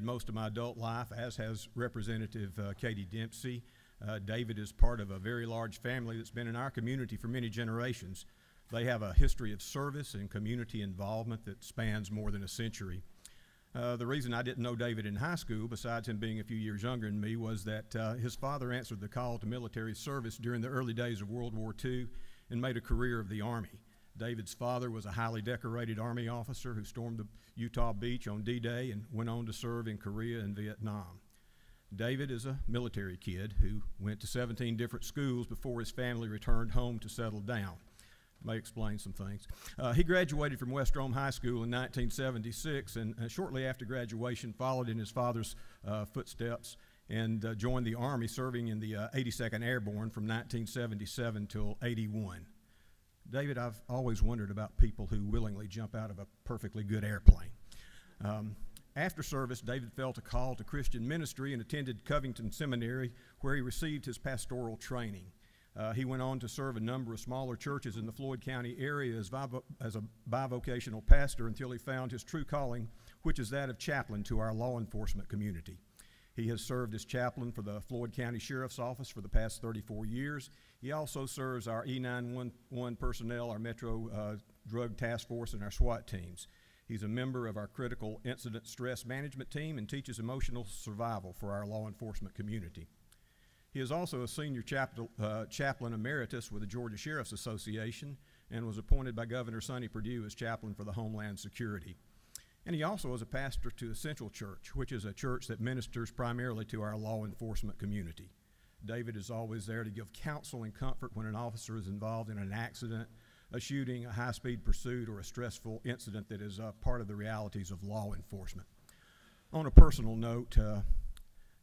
Most of my adult life, as has Representative Katie Dempsey. David is part of a very large family that's been in our community for many generations. They have a history of service and community involvement that spans more than a century. The reason I didn't know David in high school, besides him being a few years younger than me, was that his father answered the call to military service during the early days of World War II and made a career of the Army. David's father was a highly decorated Army officer who stormed the Utah Beach on D-Day and went on to serve in Korea and Vietnam. David is a military kid who went to 17 different schools before his family returned home to settle down. May explain some things. He graduated from West Rome High School in 1976 and shortly after graduation followed in his father's footsteps and joined the Army, serving in the 82nd Airborne from 1977 till 81. David, I've always wondered about people who willingly jump out of a perfectly good airplane. After service, David felt a call to Christian ministry and attended Covington Seminary, where he received his pastoral training. He went on to serve a number of smaller churches in the Floyd County area as a bivocational pastor until he found his true calling, which is that of chaplain to our law enforcement community. He has served as chaplain for the Floyd County Sheriff's Office for the past 34 years. He also serves our E911 personnel, our Metro Drug Task Force, and our SWAT teams. He's a member of our Critical Incident Stress Management team and teaches emotional survival for our law enforcement community. He is also a senior chaplain emeritus with the Georgia Sheriff's Association and was appointed by Governor Sonny Perdue as chaplain for the Homeland Security. And he also is a pastor to Essential Church, which is a church that ministers primarily to our law enforcement community. David is always there to give counsel and comfort when an officer is involved in an accident, a shooting, a high-speed pursuit, or a stressful incident that is part of the realities of law enforcement. On a personal note,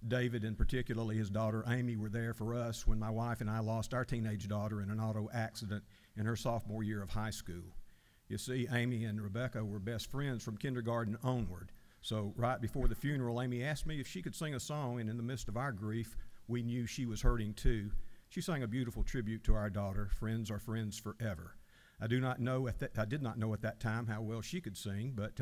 David and particularly his daughter Amy were there for us when my wife and I lost our teenage daughter in an auto accident in her sophomore year of high school. You see, Amy and Rebecca were best friends from kindergarten onward. So right before the funeral, Amy asked me if she could sing a song, and in the midst of our grief, we knew she was hurting too. She sang a beautiful tribute to our daughter, "Friends Are Friends Forever." I did not know at that time how well she could sing, but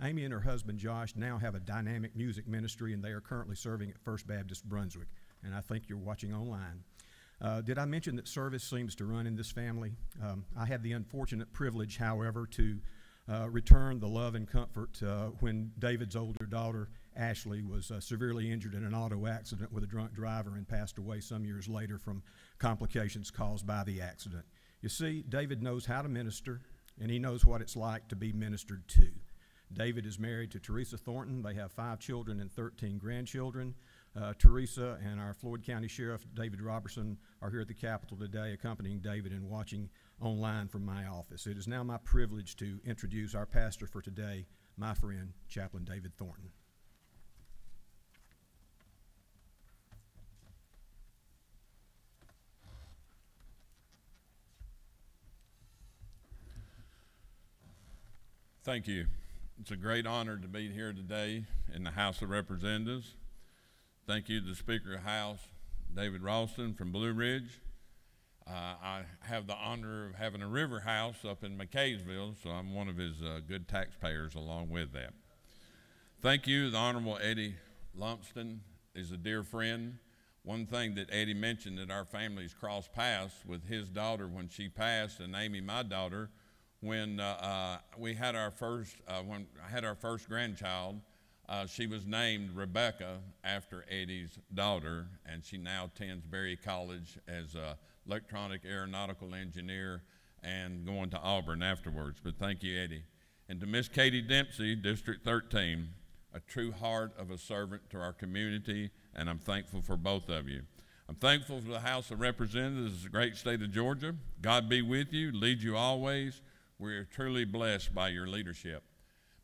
Amy and her husband Josh now have a dynamic music ministry, and they are currently serving at First Baptist Brunswick, and I think you're watching online. Did I mention that service seems to run in this family? I had the unfortunate privilege, however, to return the love and comfort when David's older daughter, Ashley, was severely injured in an auto accident with a drunk driver and passed away some years later from complications caused by the accident. You see, David knows how to minister, and he knows what it's like to be ministered to. David is married to Teresa Thornton. They have 5 children and 13 grandchildren. Teresa and our Floyd County Sheriff, David Robertson, are here at the Capitol today accompanying David and watching online from my office. It is now my privilege to introduce our pastor for today, my friend, Chaplain David Thornton. Thank you. It's a great honor to be here today in the House of Representatives. Thank you to the Speaker of the House, David Ralston from Blue Ridge. I have the honor of having a river house up in McCaysville, so I'm one of his good taxpayers along with that. Thank you. The Honorable Eddie Lumsden is a dear friend. One thing that Eddie mentioned that our families crossed paths with his daughter when she passed, and Amy, my daughter, when we had our first, when I had our first grandchild. She was named Rebecca after Eddie's daughter, and she now attends Berry College as an electronic aeronautical engineer and going to Auburn afterwards. But thank you, Eddie. And to Miss Katie Dempsey, District 13, a true heart of a servant to our community, and I'm thankful for both of you. I'm thankful for the House of Representatives of the great state of Georgia. God be with you, lead you always. We are truly blessed by your leadership.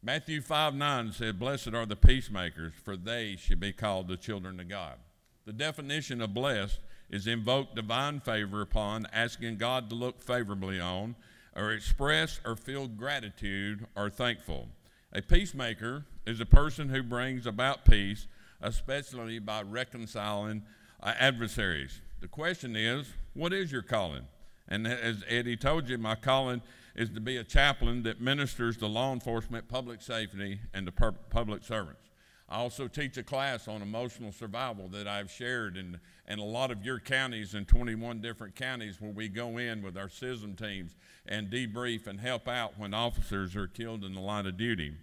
Matthew 5:9 said, "Blessed are the peacemakers, for they shall be called the children of God." The definition of blessed is invoke divine favor upon, asking God to look favorably on, or express or feel gratitude or thankful. A peacemaker is a person who brings about peace, especially by reconciling adversaries. The question is, what is your calling? And as Eddie told you, my calling is to be a chaplain that ministers to law enforcement, public safety, and to public servants. I also teach a class on emotional survival that I've shared in a lot of your counties, in 21 different counties, where we go in with our CISM teams and debrief and help out when officers are killed in the line of duty.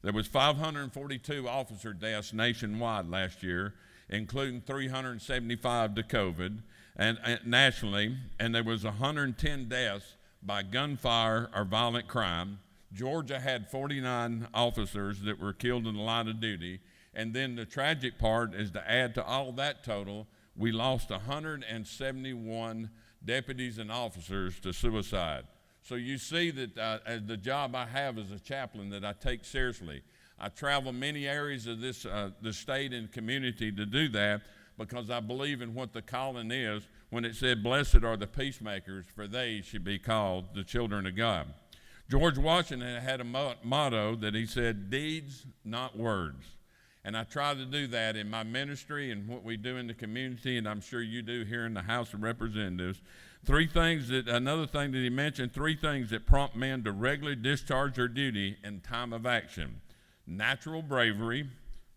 There was 542 officer deaths nationwide last year, including 375 to COVID and nationally, and there was 110 deaths by gunfire or violent crime. Georgia had 49 officers that were killed in the line of duty. And then the tragic part is, to add to all that total, we lost 171 deputies and officers to suicide. So you see that the job I have as a chaplain that I take seriously. I travel many areas of the state and community to do that, because I believe in what the calling is when it said, "Blessed are the peacemakers, for they should be called the children of God." George Washington had a motto that he said, "Deeds, not words." And I try to do that in my ministry and what we do in the community, and I'm sure you do here in the House of Representatives. Another thing that he mentioned, 3 things that prompt men to regularly discharge their duty in time of action: natural bravery,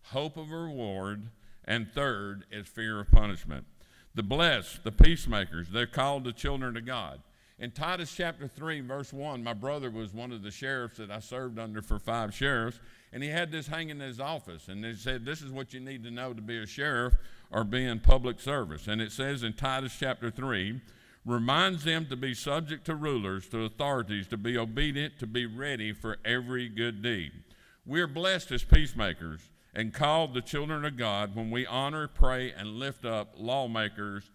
hope of a reward, and third is fear of punishment. The blessed, the peacemakers, they're called the children of God. In Titus chapter 3, verse 1, my brother was one of the sheriffs that I served under for 5 sheriffs, and he had this hanging in his office, and they said, "This is what you need to know to be a sheriff or be in public service." And it says in Titus chapter 3, reminds them to be subject to rulers, to authorities, to be obedient, to be ready for every good deed. We're blessed as peacemakers and called the children of God when we honor, pray, and lift up lawmakers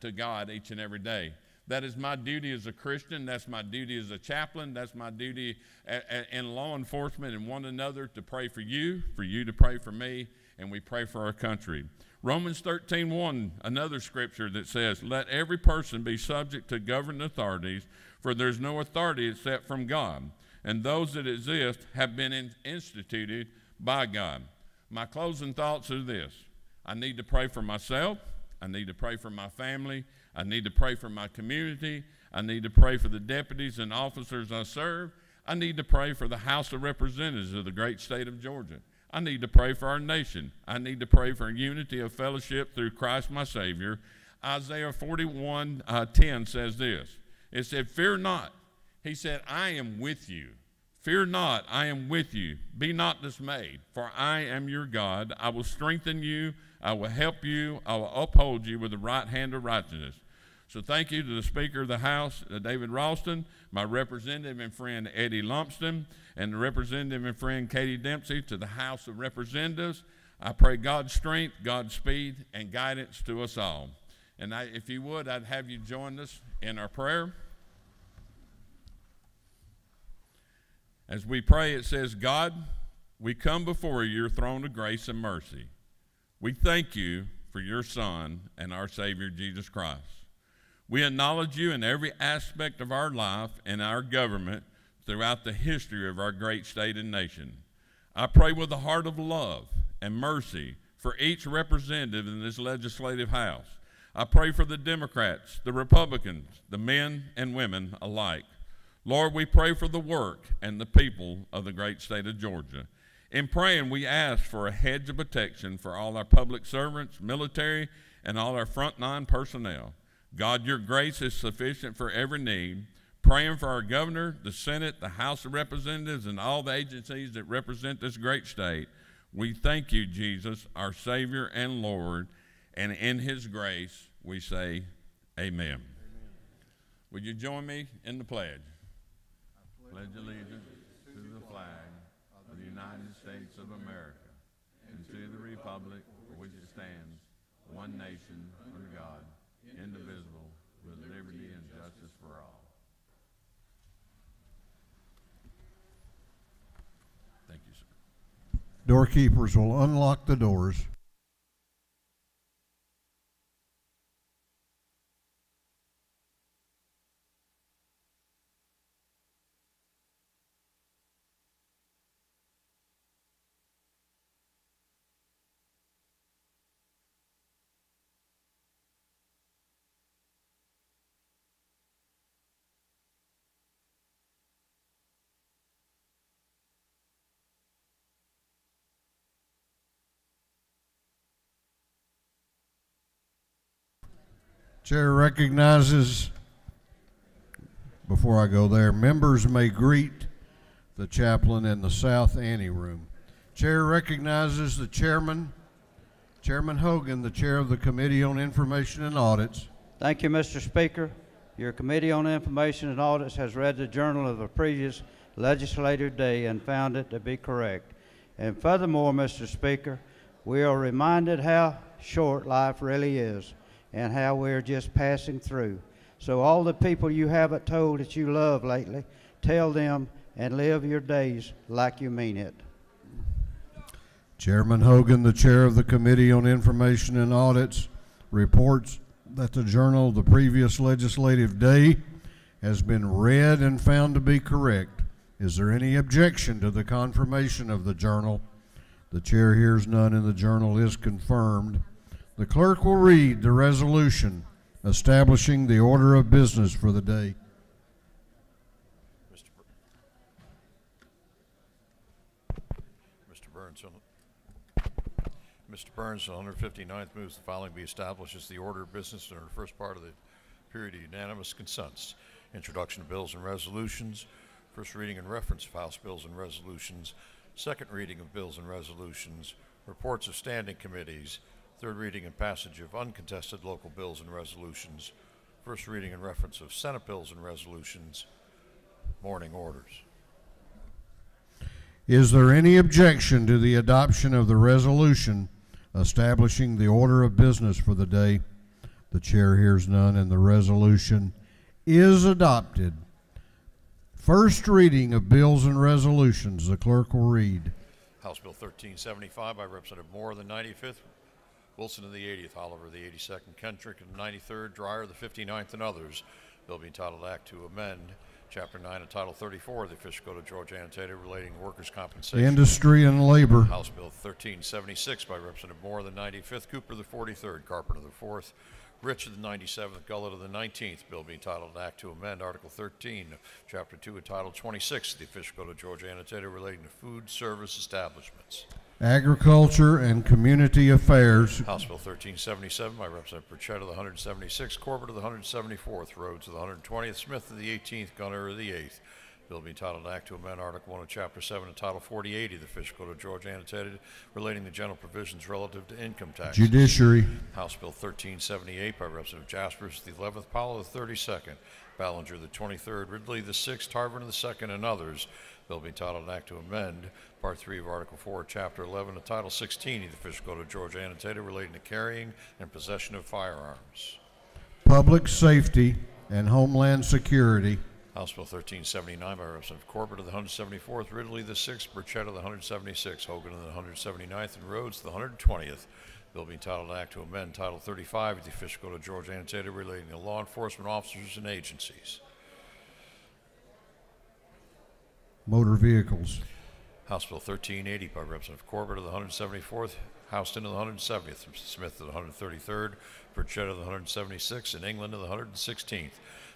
to God each and every day. That is my duty as a Christian. That's my duty as a chaplain. That's my duty in law enforcement and one another, to pray for you to pray for me, and we pray for our country. Romans 13:1, another scripture that says, "Let every person be subject to governing authorities, for there's no authority except from God, and those that exist have been instituted by God." My closing thoughts are this: I need to pray for myself. I need to pray for my family. I need to pray for my community. I need to pray for the deputies and officers I serve. I need to pray for the House of Representatives of the great state of Georgia. I need to pray for our nation. I need to pray for unity of fellowship through Christ my Savior. Isaiah 41:10 says this. It said, "Fear not." He said, "I am with you. Fear not, I am with you. Be not dismayed, for I am your God. I will strengthen you. I will help you. I will uphold you with the right hand of righteousness." So thank you to the Speaker of the House, David Ralston, my representative and friend Eddie Lumpston, and the representative and friend Katie Dempsey, to the House of Representatives. I pray God's strength, God's speed, and guidance to us all. And if you would, I'd have you join us in our prayer. As we pray, it says, "God, we come before your throne of grace and mercy. We thank you for your Son and our Savior, Jesus Christ. We acknowledge you in every aspect of our life and our government throughout the history of our great state and nation. I pray with a heart of love and mercy for each representative in this legislative house. I pray for the Democrats, the Republicans, the men and women alike. Lord, we pray for the work and the people of the great state of Georgia. In praying, we ask for a hedge of protection for all our public servants, military, and all our frontline personnel. God, your grace is sufficient for every need. Praying for our governor, the Senate, the House of Representatives, and all the agencies that represent this great state. We thank you, Jesus, our Savior and Lord, and in his grace we say amen. Would you join me in the pledge? I pledge allegiance to the flag of the United States of America and to the republic for which it stands, one nation, under God, indivisible, with liberty and justice for all. Thank you, sir. Doorkeepers will unlock the doors. Chair recognizes, before I go there, members may greet the chaplain in the South Anteroom. Chair recognizes the chairman, Chairman Hogan, the chair of the Committee on Information and Audits. Thank you, Mr. Speaker. Your Committee on Information and Audits has read the journal of the previous legislative day and found it to be correct. And furthermore, Mr. Speaker, we are reminded how short life really is and how we're just passing through. So all the people you haven't told that you love lately, tell them and live your days like you mean it. Chairman Hogan, the chair of the Committee on Information and Audits, reports that the journal of the previous legislative day has been read and found to be correct. Is there any objection to the confirmation of the journal? The chair hears none and the journal is confirmed. The clerk will read the resolution establishing the order of business for the day. Mr. Burns, the 159th moves the following be established as the order of business under the first part of the period of unanimous consents. Introduction of bills and resolutions, first reading and reference of House bills and resolutions, second reading of bills and resolutions, reports of standing committees, third reading and passage of uncontested local bills and resolutions, first reading and reference of Senate bills and resolutions, morning orders. Is there any objection to the adoption of the resolution establishing the order of business for the day? The chair hears none and the resolution is adopted. First reading of bills and resolutions. The clerk will read. House Bill 1375 by Representative Moore of the 95th, Wilson of the 80th, Oliver of the 82nd, Kendrick of the 93rd, Dreyer of the 59th, and others. Bill being titled Act to Amend Chapter 9 of Title 34 of the Official Code of Georgia Annotated relating to workers' compensation. Industry and Labor. House Bill 1376 by Representative Moore of the 95th, Cooper of the 43rd, Carpenter of the 4th, Rich of the 97th, Gullett of the 19th. Bill being titled Act to Amend Article 13 of Chapter 2 of Title 26 of the Official Code of Georgia Annotated relating to food service establishments. Agriculture and Community Affairs. House Bill 1377 by Representative Burchett of the 176th, Corbett of the 174th, Rhodes of the 120th, Smith of the 18th, Gunner of the 8th. Bill being titled Act to Amend Article 1 of Chapter 7 of Title 4080 of the Official Code of Georgia Annotated relating to general provisions relative to income taxes. Judiciary. House Bill 1378 by Representative Jaspers the 11th, Powell of the 32nd, Ballinger the 23rd, Ridley the 6th, Tarvin the 2nd, and others. Bill being titled Act to Amend Part 3 of Article 4 of Chapter 11 of Title 16 of the Official Code of Georgia Annotated relating to carrying and possession of firearms. Public Safety and Homeland Security. House Bill 1379 by Representative Corbett of the 174th, Ridley the 6th, Burchett of the 176th, Hogan of the 179th, and Rhodes of the 120th. Bill being titled Act to Amend Title 35 of the Official Code of Georgia Annotated relating to law enforcement officers and agencies. Motor Vehicles. House Bill 1380 by Representative Corbett of the 174th, Houston of the 170th, Smith of the 133rd, Burchett of the 176th, and England of the 116th.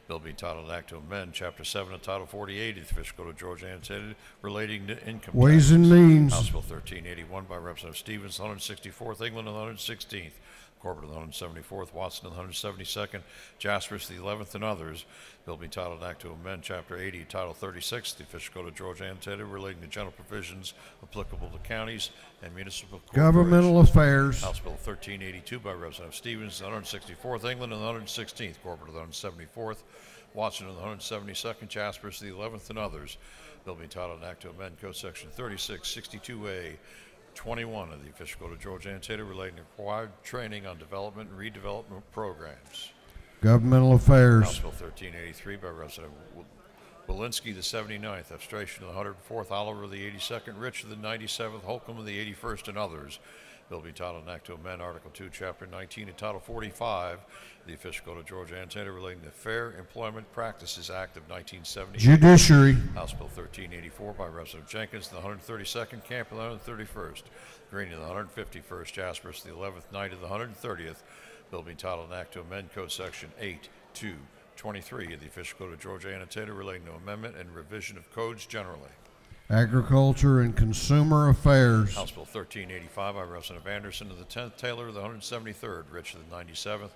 Bill being titled Act to Amend Chapter 7 of Title 48 of the Official Code of Georgia Annotated relating to income Ways taxes. and Means. House Bill 1381 by Representative Stevens, 164th, England of the 116th, Corbett of the 174th, Watson of the 172nd, Jaspers the 11th, and others. Bill being titled Act to Amend Chapter 80, Title 36 of the Official Code of Georgia Annotated relating to general provisions applicable to counties and municipal corporations. Governmental Affairs. House Bill 1382 by Representative Stevens, the 164th, England, and the 116th, Corbett of the 174th, Watson of the 172nd, Jaspers the 11th, and others. Bill being titled Act to Amend Code Section 3662A 21 of the Official Code of Georgia Annotated relating to required training on development and redevelopment programs. Governmental Affairs. House Bill 1383 by Representative Walensky the 79th, Abstration of the 104th, Oliver of the 82nd, Rich of the 97th, Holcomb of the 81st, and others. Bill being titled Act to Amend Article 2, Chapter 19 and Title 45 of the Official Code of Georgia Annotated relating to Fair Employment Practices Act of 1978. Judiciary. House Bill 1384 by Representative Jenkins, the 132nd, Camp of the 131st, Green of the 151st, Jaspers the 11th, Knight of the 130th. Bill being titled Act to Amend Code Section 8.2.23 of the Official Code of Georgia Annotated relating to amendment and revision of codes generally. Agriculture and Consumer Affairs. House Bill 1385 by Representative Anderson of the 10th, Taylor of the 173rd, Rich of the 97th,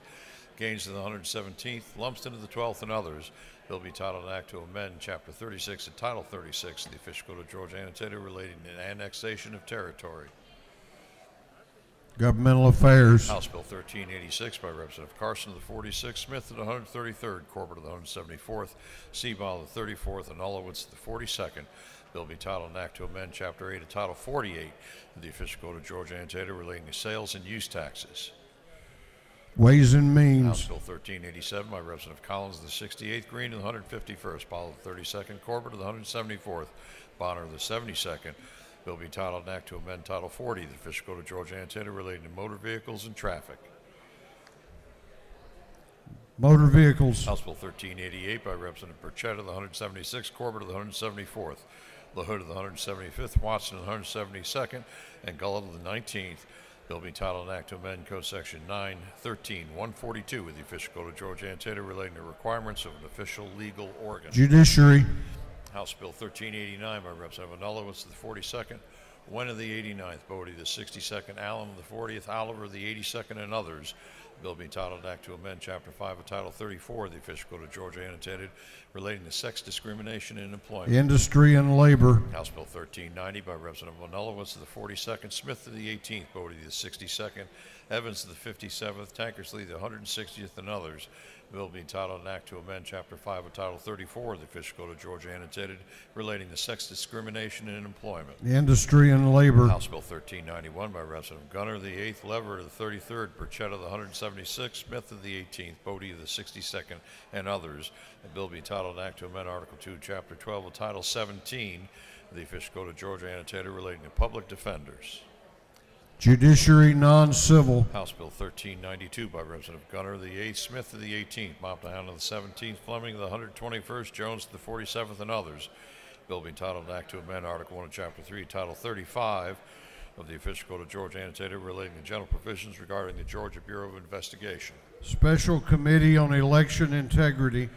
Gaines of the 117th, Lumsden of the 12th, and others. Bill be titled an act to amend Chapter 36 and Title 36 of the official code of Georgia annotated relating to annexation of territory. Governmental Affairs. House Bill 1386 by Representative Carson of the 46th, Smith of the 133rd, Corbett of the 174th, Seaball of the 34th, and Ullowitz of the 42nd. Bill be titled an act to amend Chapter 8 of Title 48 of the official code of Georgia annotated relating to sales and use taxes. Ways and House Means. Bill 1387 by Representative Collins of the 68th, Green of the 151st, Powell of the 32nd, Corbett of the 174th, Bonner of the 72nd. Bill be titled an act to amend Title 40 of the official code of Georgia annotated relating to motor vehicles and traffic. Motor Vehicles. House Bill 1388 by Representative Burchett of the 176th, Corbett of the 174th, LaHood of the 175th, Watson of the 172nd, and Gullett of the 19th. Bill be titled an act to amend Code Section 913-142 of the official code of Georgia annotated relating to requirements of an official legal organ. Judiciary. House Bill 1389 by Representative Anulowitz of the 42nd, Wen of the 89th, Bodie of the 62nd, Allen of the 40th, Oliver of the 82nd, and others. Bill be titled Act to amend Chapter 5 of Title 34 of the official code of Georgia annotated relating to sex discrimination in employment. Industry and Labor. House Bill 1390 by Representative Anulowitz of the 42nd, Smith of the 18th, Bodie of the 62nd, Evans of the 57th, Tankersley of the 160th, and others. Bill being titled an act to amend Chapter 5 of Title 34 of the official code of Georgia annotated relating to sex discrimination in employment. Industry and Labor. House Bill 1391 by Representative Gunner of the 8th, Lever of the 33rd, Burchett of the 176th, Smith of the 18th, Bodie of the 62nd, and others. A bill being titled an act to amend Article 2, Chapter 12 of Title 17 of the official code of Georgia annotated relating to public defenders. Judiciary Non-Civil. House Bill 1392 by Representative Gunner of the 8th, Smith of the 18th, Momptown of the 17th, Fleming of the 121st, Jones of the 47th, and others. Bill being titled an act to amend Article 1 of Chapter 3, Title 35 of the official code of Georgia annotated relating to general provisions regarding the Georgia Bureau of Investigation. Special Committee on Election Integrity.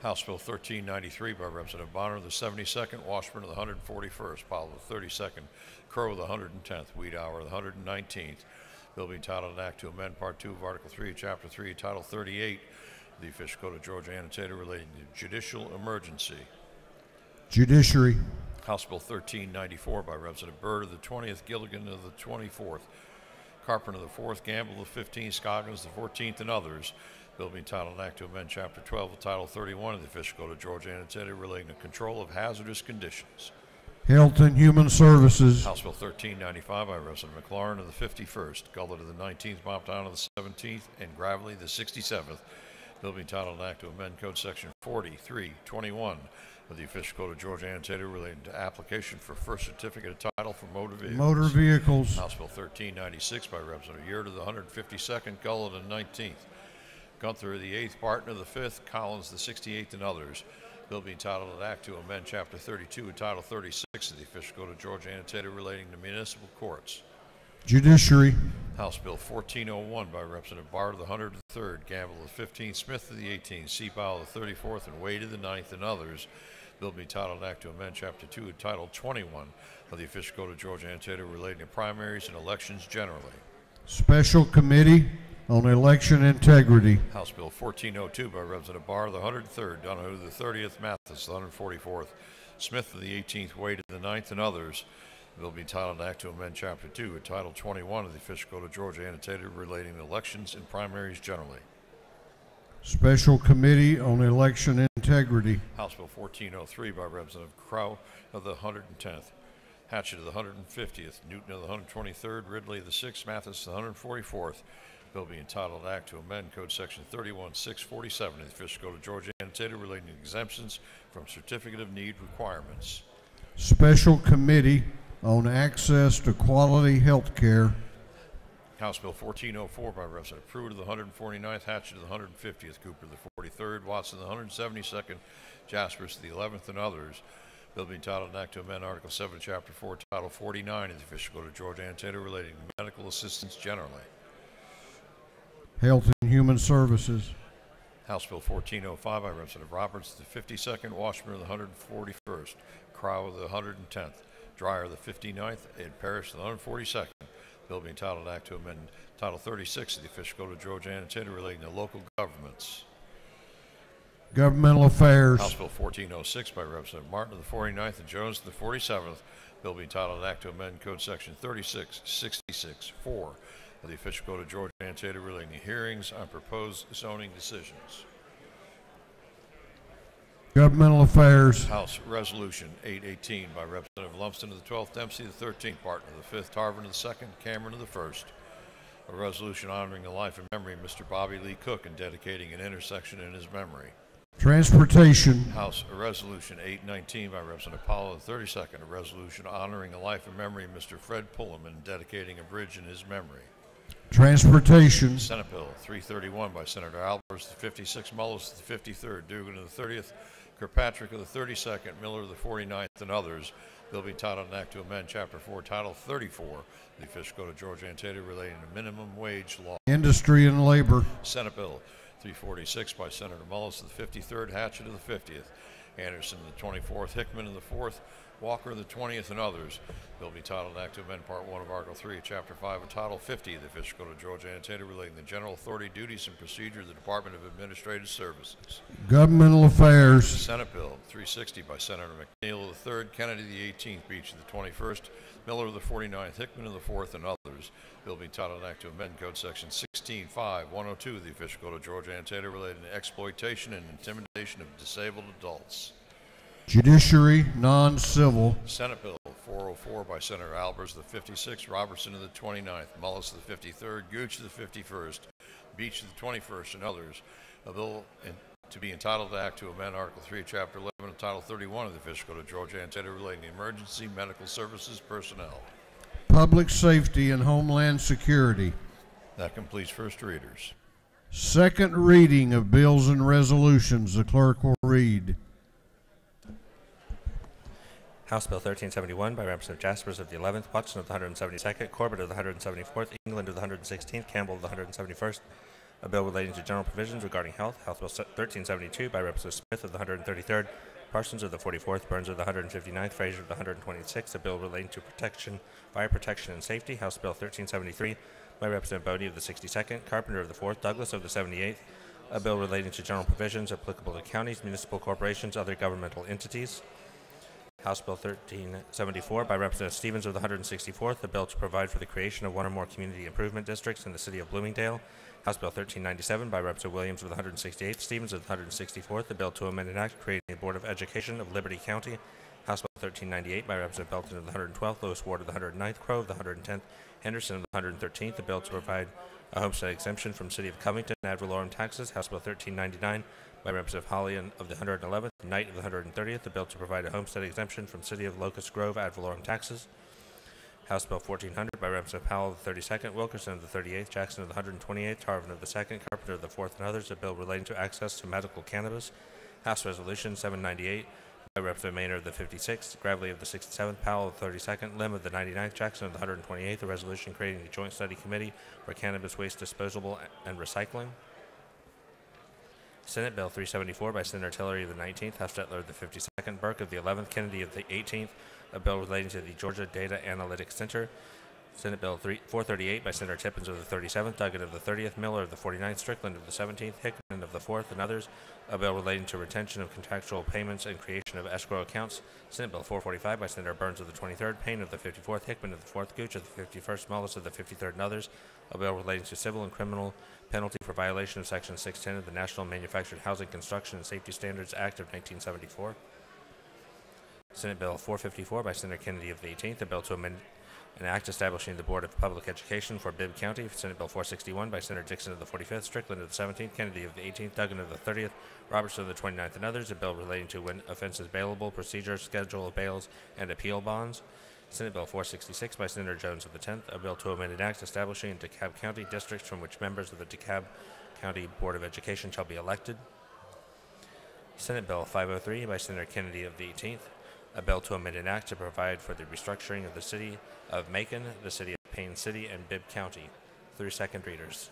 House Bill 1393 by Representative Bonner of the 72nd, Washburn of the 141st, Powell of the 32nd, Crow of the 110th, Wiedauer of the 119th. Bill being titled an act to amend Part 2 of Article 3, Chapter 3, Title 38 of the official code of Georgia annotated relating to judicial emergency. Judiciary. House Bill 1394 by Representative Byrd of the 20th, Gilligan of the 24th, Carpenter of the 4th, Gamble of the 15th, Scoggins of the 14th, and others. Bill being titled an act to amend Chapter 12 of Title 31 of the official code of Georgia annotated relating to control of hazardous conditions. Health and Human Services. House Bill 1395 by Representative McLaurin of the 51st, Gullett of the 19th, Momptown of the 17th, and Gravely of the 67th. Bill being titled an act to amend Code Section 4321 of the official code of Georgia annotated relating to application for first certificate of title for motor vehicles. Motor Vehicles. House Bill 1396 by Representative Yurt of the 152nd, Gullett of the 19th, Gunther of the 8th, Barton of the 5th, Collins the 68th, and others. Bill being titled an act to amend Chapter 32 and Title 36 of the official code of Georgia annotated relating to municipal courts. Judiciary. House Bill 1401 by Representative Bard of the 103rd, Gamble of the 15th, Smith of the 18th, Seabow of the 34th, and Wade of the 9th, and others. Bill being titled an act to amend Chapter 2 and Title 21 of the official code of Georgia annotated relating to primaries and elections generally. Special Committee on Election Integrity. House Bill 1402 by Representative Barr of the 103rd, Donahue of the 30th, Mathis of the 144th, Smith of the 18th, Wade of the 9th, and others. The bill being titled an act to amend Chapter 2 and Title 21 of the official code of Georgia annotated relating to elections and primaries generally. Special Committee on Election Integrity. House Bill 1403 by Representative Crow of the 110th, Hatchett of the 150th, Newton of the 123rd, Ridley of the 6th, Mathis of the 144th. Bill being entitled Act to amend Code Section 31647 of the official code of Georgia annotated relating to exemptions from Certificate of Need requirements. Special Committee on Access to Quality Health Care. House Bill 1404 by Representative Pruitt of the 149th, Hatchett of the 150th, Cooper of the 43rd, Watson of the 172nd, Jaspers of the 11th, and others. Bill being entitled an act to amend Article 7, Chapter 4, Title 49 of the official code of Georgia annotated relating to medical assistance generally. Health and Human Services. House Bill 1405 by Representative Roberts of the 52nd, Washburn of the 141st, Crow of the 110th, Dreyer of the 59th, and Parrish of the 142nd. Bill being titled Act to amend Title 36 of the Official Code of Georgia Annotated relating to local governments. Governmental Affairs. House Bill 1406 by Representative Martin of the 49th and Jones of the 47th. Bill being titled Act to amend Code Section 3666-4 of the Official Code of Georgia Annotated relating to hearings on proposed zoning decisions. Governmental Affairs. House Resolution 818 by Representative Lumsden of the 12th, Dempsey of the 13th, Barton of the 5th, Tarvin of the 2nd, Cameron of the 1st. A resolution honoring the life and memory of Mr. Bobby Lee Cook and dedicating an intersection in his memory. Transportation. House Resolution 819 by Representative Powell of the 32nd, a resolution honoring the life and memory of Mr. Fred Pullman and dedicating a bridge in his memory. Transportation. Senate Bill 331 by Senator Albers of the 56th, Mullis of the 53rd, Dugan of the 30th, Kirkpatrick of the 32nd, Miller of the 49th, and others. Bill being titled an act to amend Chapter 4, Title 34 of the Official Code of Georgia Annotated relating to minimum wage law. Industry and Labor. Senate Bill 346 by Senator Mullis of the 53rd, Hatchett of the 50th, Anderson of the 24th, Hickman of the 4th, Walker of the 20th, and others. Bill be titled Act to amend Part 1 of Article 3 of Chapter 5 of Title 50 of the Official Code of Georgia Annotated relating to the general authority, duties, and procedure of the Department of Administrative Services. Governmental Affairs. Senate Bill 360 by Senator McNeil of the 3rd, Kennedy of the 18th, Beach of the 21st, Miller of the 49th, Hickman of the 4th, and others. Bill being titled Act to amend Code Section 16.5.102 of the Official Code of Georgia Annotated relating to exploitation and intimidation of disabled adults. Judiciary, non-civil. Senate Bill 404 by Senator Albers of the 56th, Robertson of the 29th, Mullis of the 53rd, Gooch of the 51st, Beach of the 21st, and others. A bill to be entitled to Act to amend Article 3 of Chapter 11 of Title 31 of the Official Code of Georgia Annotated relating to emergency medical services personnel. Public Safety and Homeland Security. That completes first readers. Second reading of bills and resolutions. The clerk will read. House Bill 1371 by Representative Jaspers of the 11th, Watson of the 172nd, Corbett of the 174th, England of the 116th, Campbell of the 171st. A bill relating to general provisions regarding health. House Bill 1372 by Representative Smith of the 133rd, Parsons of the 44th, Burns of the 159th, Frazier of the 126th. A bill relating to protection, fire protection and safety. House Bill 1373 by Representative Bodie of the 62nd, Carpenter of the 4th, Douglas of the 78th. A bill relating to general provisions applicable to counties, municipal corporations, other governmental entities. House Bill 1374 by Representative Stevens of the 164th, a bill to provide for the creation of one or more community improvement districts in the city of Bloomingdale. House Bill 1397 by Representative Williams of the 168th, Stevens of the 164th, a bill to amend an act creating a Board of Education of Liberty County. House Bill 1398 by Representative Belton of the 112th, Lewis Ward of the 109th, Crow of the 110th, Henderson of the 113th, a bill to provide a homestead exemption from City of Covington ad valorem taxes. House Bill 1399 by Representative Holly of the 111th, Knight of the 130th, a bill to provide a homestead exemption from City of Locust Grove ad valorem taxes. House Bill 1400 by Representative Powell of the 32nd, Wilkerson of the 38th, Jackson of the 128th, Tarvin of the 2nd, Carpenter of the 4th, and others, a bill relating to access to medical cannabis. House Resolution 798 by Representative Maynard of the 56th, Gravely of the 67th, Powell of the 32nd, Lim of the 99th, Jackson of the 128th, a resolution creating a joint study committee for cannabis waste disposal and recycling. Senate Bill 374 by Senator Tillery of the 19th, Hufstetler of the 52nd, Burke of the 11th, Kennedy of the 18th, a bill relating to the Georgia Data Analytics Center. Senate Bill 438 by Senator Tippins of the 37th, Duggan of the 30th, Miller of the 49th, Strickland of the 17th, Hickman of the 4th, and others. A bill relating to retention of contractual payments and creation of escrow accounts. Senate Bill 445 by Senator Burns of the 23rd, Payne of the 54th, Hickman of the 4th, Gooch of the 51st, Mullis of the 53rd, and others. A bill relating to civil and criminal penalty for violation of Section 610 of the National Manufactured Housing Construction and Safety Standards Act of 1974. Senate Bill 454 by Senator Kennedy of the 18th, a bill to amend an act establishing the Board of Public Education for Bibb County. Senate Bill 461 by Senator Dixon of the 45th, Strickland of the 17th, Kennedy of the 18th, Duggan of the 30th, Robertson of the 29th, and others. A bill relating to when offenses bailable, procedure, schedule of bails, and appeal bonds. Senate Bill 466 by Senator Jones of the 10th, a bill to amend an act establishing DeKalb County districts from which members of the DeKalb County Board of Education shall be elected. Senate Bill 503 by Senator Kennedy of the 18th, a bill to amend an act to provide for the restructuring of the city of Macon, the city of Payne City, and Bibb County. Through second readers.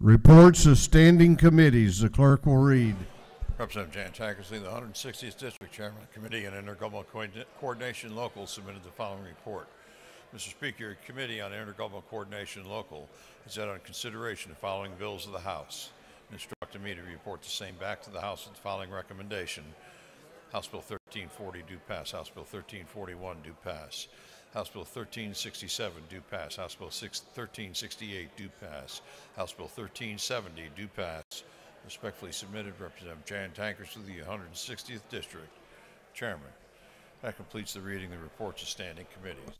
Reports of standing committees. The clerk will read. Representative Jan Tankersley, the 160th District Chairman of the Committee on Intergovernmental Coordination Local, submitted the following report. Mr. Speaker, your Committee on Intergovernmental Coordination Local has had on consideration the following bills of the House and instructed me to report the same back to the House with the following recommendation. House Bill 1340 do pass. House Bill 1341 do pass. House Bill 1367 do pass. House Bill 1368 do pass. House Bill 1370 do pass. Respectfully submitted, Representative Jan Tankersley, the 160th District Chairman. That completes the reading of the reports of standing committees.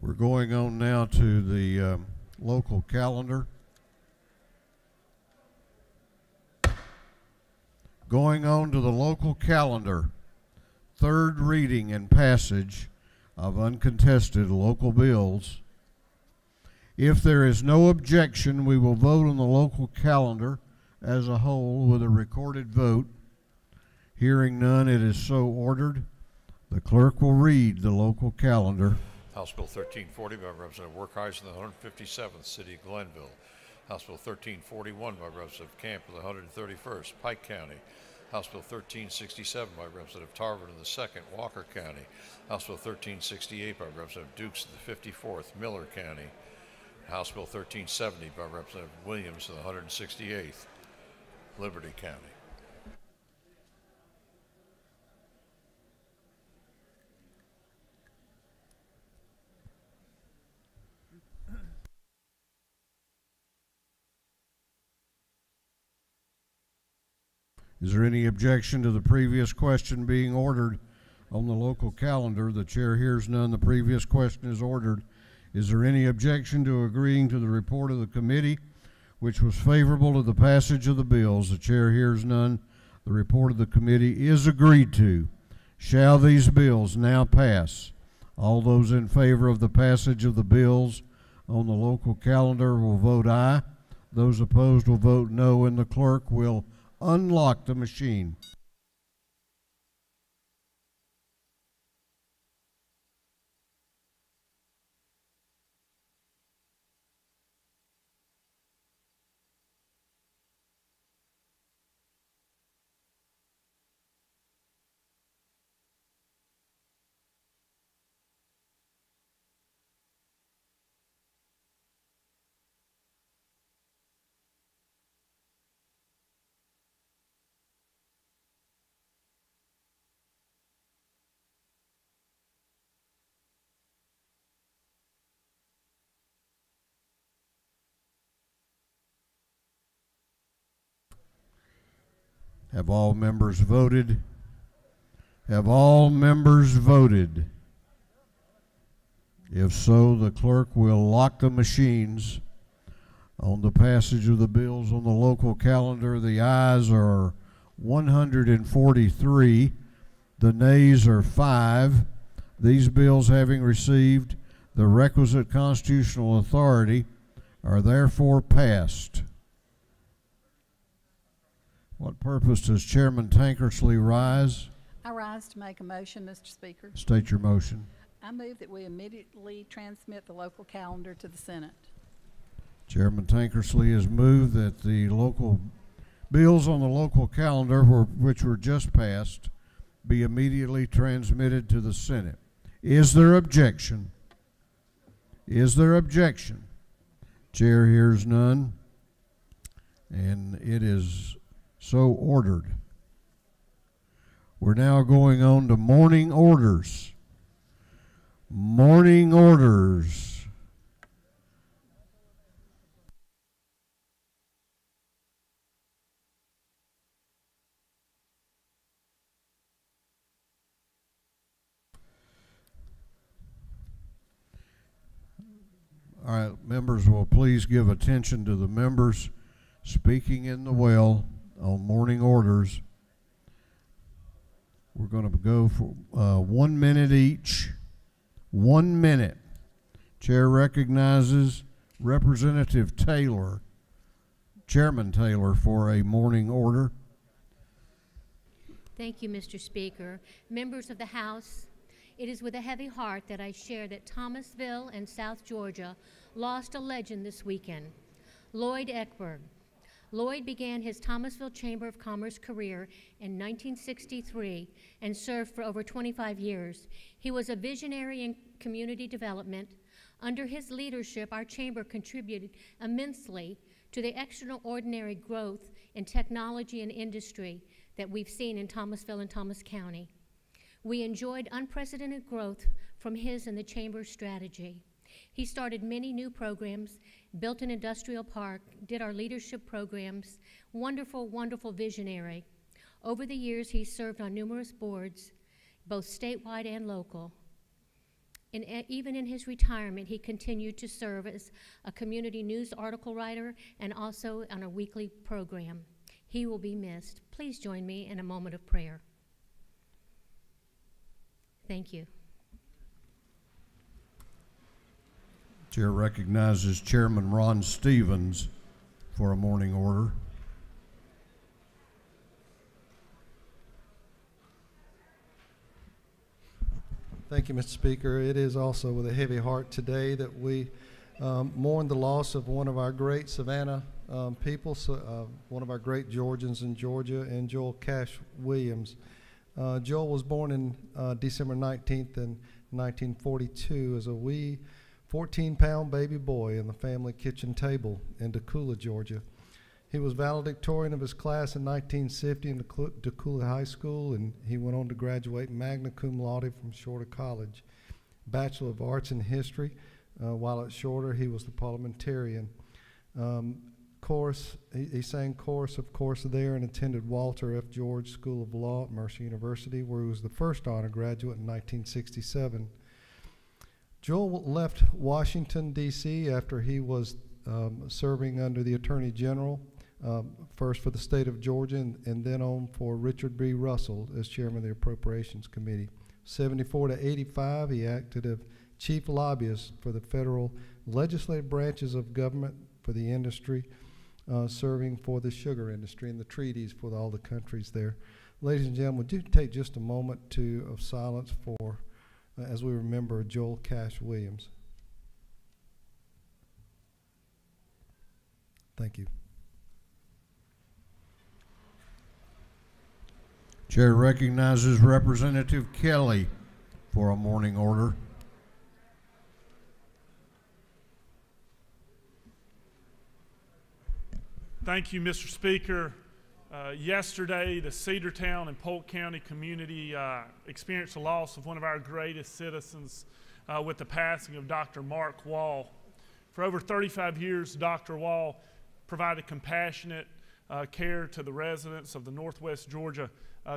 We're going on now to the local calendar. Going on to the local calendar, third reading and passage of uncontested local bills. If there is no objection, we will vote on the local calendar as a whole with a recorded vote. Hearing none, it is so ordered. The clerk will read the local calendar. House Bill 1340 by Representative Werkheiser, the 157th City of Glenville. House Bill 1341 by Representative Camp of the 131st, Pike County. House Bill 1367 by Representative Tarver of the 2nd, Walker County. House Bill 1368 by Representative Dukes of the 54th, Miller County. House Bill 1370 by Representative Williams of the 168th, Liberty County. Is there any objection to the previous question being ordered on the local calendar? The chair hears none. The previous question is ordered. Is there any objection to agreeing to the report of the committee, which was favorable to the passage of the bills? The chair hears none. The report of the committee is agreed to. Shall these bills now pass? All those in favor of the passage of the bills on the local calendar will vote aye. Those opposed will vote no, and the clerk will unlock the machine. Have all members voted? Have all members voted? If so, the clerk will lock the machines on the passage of the bills on the local calendar. The ayes are 143. The nays are 5. These bills, having received the requisite constitutional authority, are therefore passed. What purpose does Chairman Tankersley rise? I rise to make a motion, Mr. Speaker. State your motion. I move that we immediately transmit the local calendar to the Senate. Chairman Tankersley has moved that the local bills on the local calendar, which were just passed, be immediately transmitted to the Senate. Is there objection? Is there objection? Chair hears none, and it is so ordered. We're now going on to morning orders. Morning orders. All right, members will please give attention to the members speaking in the well on morning orders. We're going to go for 1 minute each. 1 minute. Chair recognizes Representative Taylor, Chairman Taylor, for a morning order. Thank you, Mr. Speaker. Members of the House, it is with a heavy heart that I share that Thomasville and South Georgia lost a legend this weekend, Lloyd Eckberg. Lloyd began his Thomasville Chamber of Commerce career in 1963 and served for over 25 years. He was a visionary in community development. Under his leadership, our chamber contributed immensely to the extraordinary growth in technology and industry that we've seen in Thomasville and Thomas County. We enjoyed unprecedented growth from his and the chamber's strategy. He started many new programs, built an industrial park, did our leadership programs, wonderful, wonderful visionary. Over the years, he served on numerous boards, both statewide and local. And even in his retirement, he continued to serve as a community news article writer and also on a weekly program. He will be missed. Please join me in a moment of prayer. Thank you. Chair recognizes Chairman Ron Stevens for a morning order. Thank you, Mr. Speaker. It is also with a heavy heart today that we mourn the loss of one of our great Savannah people, one of our great Georgians in Georgia, and Joel Cash Williams. Joel was born in December 19th in 1942 as a wee 14-pound baby boy in the family kitchen table in Decula, Georgia. He was valedictorian of his class in 1950 in Decula High School, and he went on to graduate magna cum laude from Shorter College. Bachelor of Arts in History. While at Shorter, he was the parliamentarian. chorus. He sang chorus, of course, there, and attended Walter F. George School of Law at Mercer University, where he was the first honor graduate in 1967. Joel left Washington, D.C. after he was serving under the Attorney General, first for the state of Georgia and then on for Richard B. Russell as chairman of the Appropriations Committee. 74 to 85, he acted as chief lobbyist for the federal legislative branches of government for the industry, serving for the sugar industry and the treaties for all the countries there. Ladies and gentlemen, would you take just a moment of silence for, as we remember Joel Cash Williams. Thank you. Chair recognizes Representative Kelly for a morning order. Thank you, Mr. Speaker. Yesterday, the Cedartown and Polk County community experienced the loss of one of our greatest citizens with the passing of Dr. Mark Wall. For over 35 years, Dr. Wall provided compassionate care to the residents of the Northwest Georgia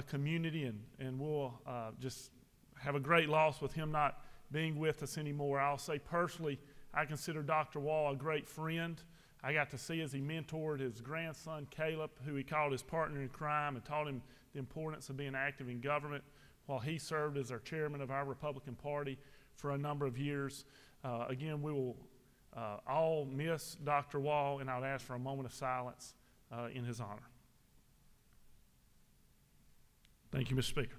community, and we'll just have a great loss with him not being with us anymore. I'll say personally, I consider Dr. Wall a great friend. I got to see as he mentored his grandson, Caleb, who he called his partner in crime, and taught him the importance of being active in government while he served as our chairman of our Republican Party for a number of years. Again, we will all miss Dr. Wall, and I would ask for a moment of silence in his honor. Thank you, Mr. Speaker.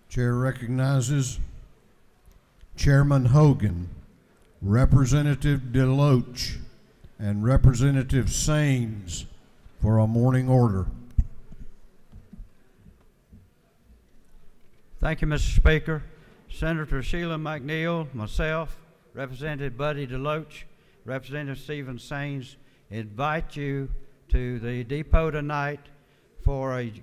Chair recognizes Chairman Hogan, Representative DeLoach, and Representative Saines for a morning order. Thank you, Mr. Speaker. Senator Sheila McNeil, myself, Representative Buddy DeLoach, Representative Stephen Saines invite you to the depot tonight for a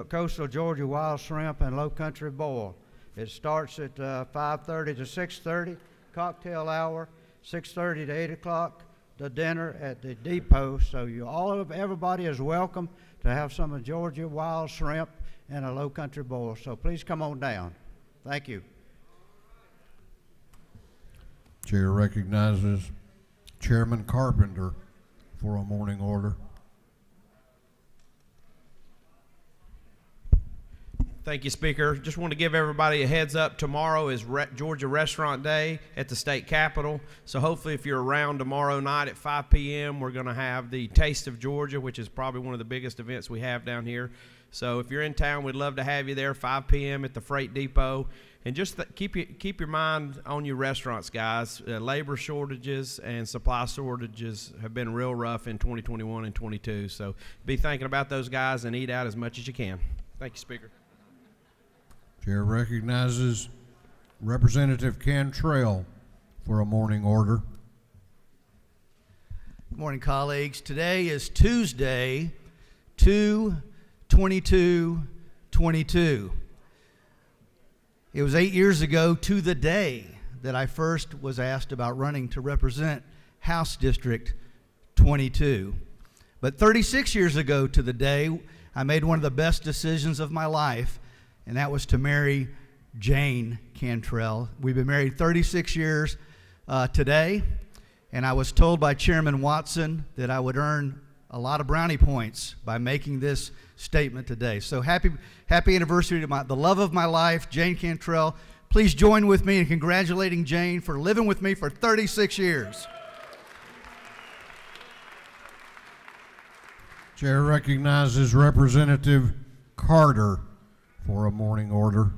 coastal Georgia wild shrimp and low country boil. It starts at 5:30 to 6:30, cocktail hour, 6:30 to 8 o'clock, the dinner at the depot. So everybody is welcome to have some of Georgia wild shrimp and a low country boil. So please come on down. Thank you. Chair recognizes Chairman Carpenter for a morning order. Thank you, Speaker. Just want to give everybody a heads up. Tomorrow is Georgia Restaurant Day at the state capitol. So hopefully if you're around tomorrow night at 5 p.m., we're going to have the Taste of Georgia, which is probably one of the biggest events we have down here. So if you're in town, we'd love to have you there, 5 p.m. at the Freight Depot. And just keep your mind on your restaurants, guys. Labor shortages and supply shortages have been real rough in 2021 and 22. So be thinking about those guys and eat out as much as you can. Thank you, Speaker. Chair recognizes Representative Cantrell for a morning order. Good morning, colleagues. Today is Tuesday, 2/22/22. It was 8 years ago to the day that I first was asked about running to represent House District 22. But 36 years ago to the day, I made one of the best decisions of my life, and that was to marry Jane Cantrell. We've been married 36 years today, and I was told by Chairman Watson that I would earn a lot of brownie points by making this statement today. So happy anniversary to the love of my life, Jane Cantrell. Please join with me in congratulating Jane for living with me for 36 years. Chair recognizes Representative Carter for a morning order.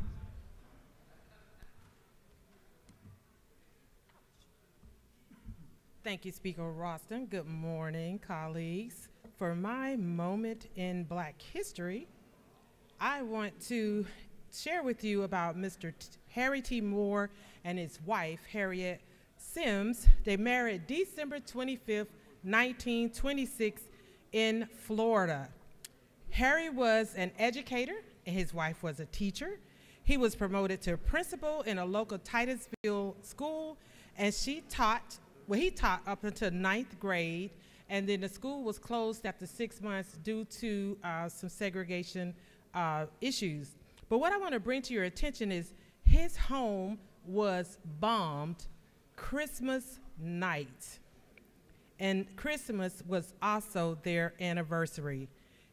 Thank you, Speaker Ralston. Good morning, colleagues. For my moment in Black history, I want to share with you about Mr. Harry T. Moore and his wife, Harriet Sims. They married December 25th, 1926 in Florida. Harry was an educator and his wife was a teacher. He was promoted to principal in a local Titusville school, and she taught well, he taught up until 9th grade, and then the school was closed after 6 months due to some segregation issues. But what I want to bring to your attention is his home was bombed Christmas night. And Christmas was also their anniversary.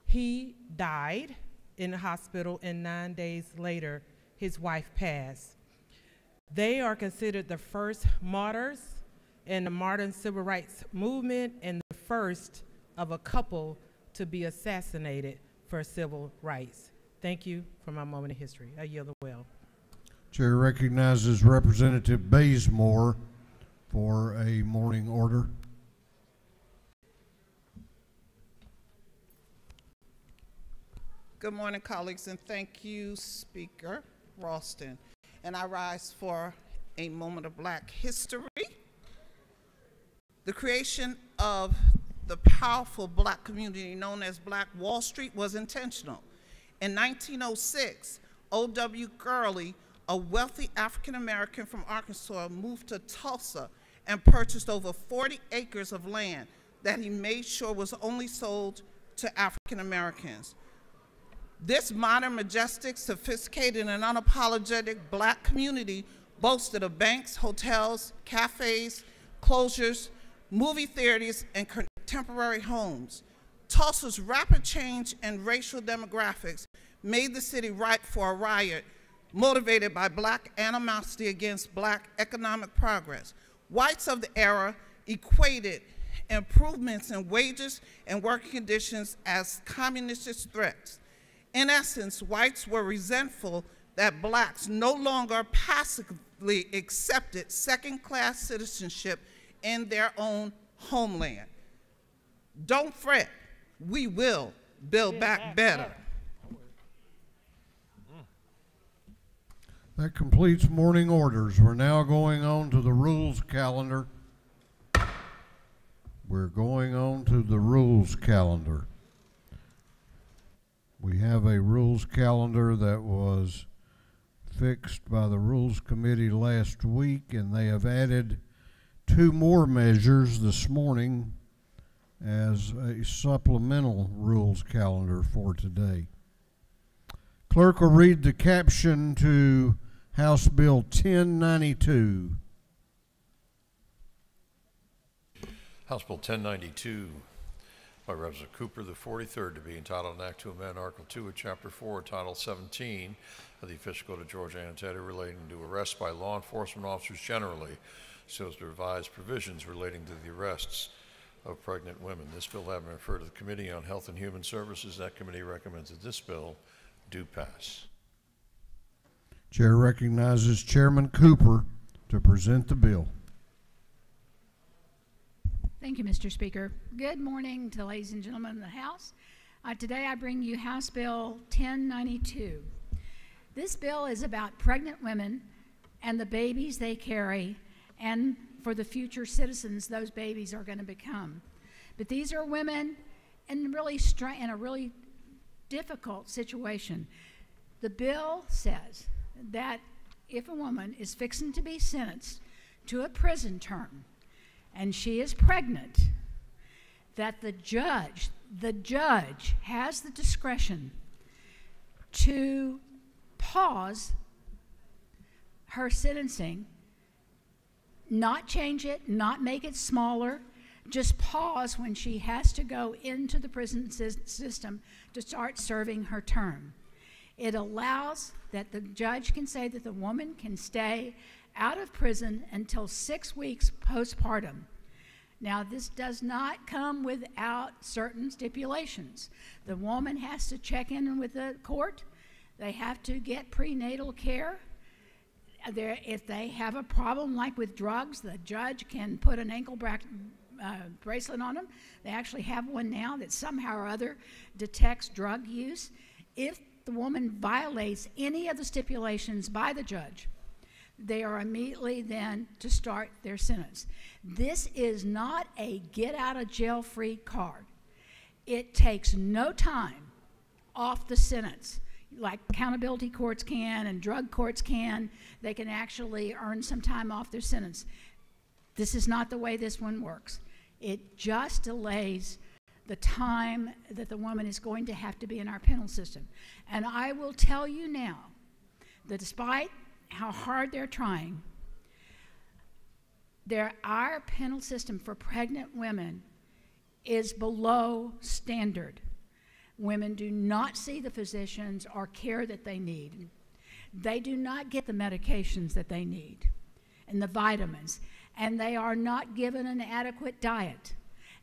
He died in the hospital, and 9 days later, his wife passed. They are considered the first martyrs in the modern civil rights movement and the first of a couple to be assassinated for civil rights. Thank you for my moment of history. I yield the well. Chair recognizes Representative Bazemore for a morning order. Good morning, colleagues, and thank you, Speaker Ralston. And I rise for a moment of Black history. The creation of the powerful Black community known as Black Wall Street was intentional. In 1906, O.W. Gurley, a wealthy African-American from Arkansas, moved to Tulsa and purchased over 40 acres of land that he made sure was only sold to African-Americans. This modern, majestic, sophisticated, and unapologetic Black community boasted of banks, hotels, cafes, closures, movie theaters, and contemporary homes. Tulsa's rapid change in racial demographics made the city ripe for a riot motivated by Black animosity against Black economic progress. Whites of the era equated improvements in wages and working conditions as communist threats. In essence, whites were resentful that Blacks no longer passively accepted second-class citizenship in their own homeland. Don't fret, we will build back better. That completes morning orders. We're now going on to the rules calendar. We're going on to the rules calendar. We have a rules calendar that was fixed by the Rules Committee last week, and they have added 2 more measures this morning as a supplemental rules calendar for today. Clerk will read the caption to House Bill 1092. House Bill 1092 by Representative Cooper, the 43rd, to be entitled an act to amend Article 2 of Chapter 4, Title 17 of the Official Code of Georgia Annotated relating to arrests by law enforcement officers generally, so as to revise provisions relating to the arrests of pregnant women. This bill having been referred to the Committee on Health and Human Services, that committee recommends that this bill do pass. Chair recognizes Chairman Cooper to present the bill. Thank you, Mr. Speaker. Good morning to ladies and gentlemen in the House. Today I bring you House Bill 1092. This bill is about pregnant women and the babies they carry and for the future citizens those babies are going to become. But these are women in a really difficult situation. The bill says that if a woman is fixing to be sentenced to a prison term and she is pregnant, that the judge has the discretion to pause her sentencing, not change it, not make it smaller, just pause when she has to go into the prison system to start serving her term. It allows that the judge can say that the woman can stay out of prison until 6 weeks postpartum. Now, this does not come without certain stipulations. The woman has to check in with the court. They have to get prenatal care. If they have a problem like with drugs, the judge can put an ankle bracelet on them. They actually have one now that somehow or other detects drug use. If the woman violates any of the stipulations by the judge, they are immediately then to start their sentence. This is not a get-out-of-jail-free card. It takes no time off the sentence, like accountability courts can and drug courts can. They can actually earn some time off their sentence. This is not the way this one works. It just delays the time that the woman is going to have to be in our penal system. And I will tell you now that despite how hard they're trying, our penal system for pregnant women is below standard. Women do not see the physicians or care that they need. They do not get the medications that they need and the vitamins, and they are not given an adequate diet.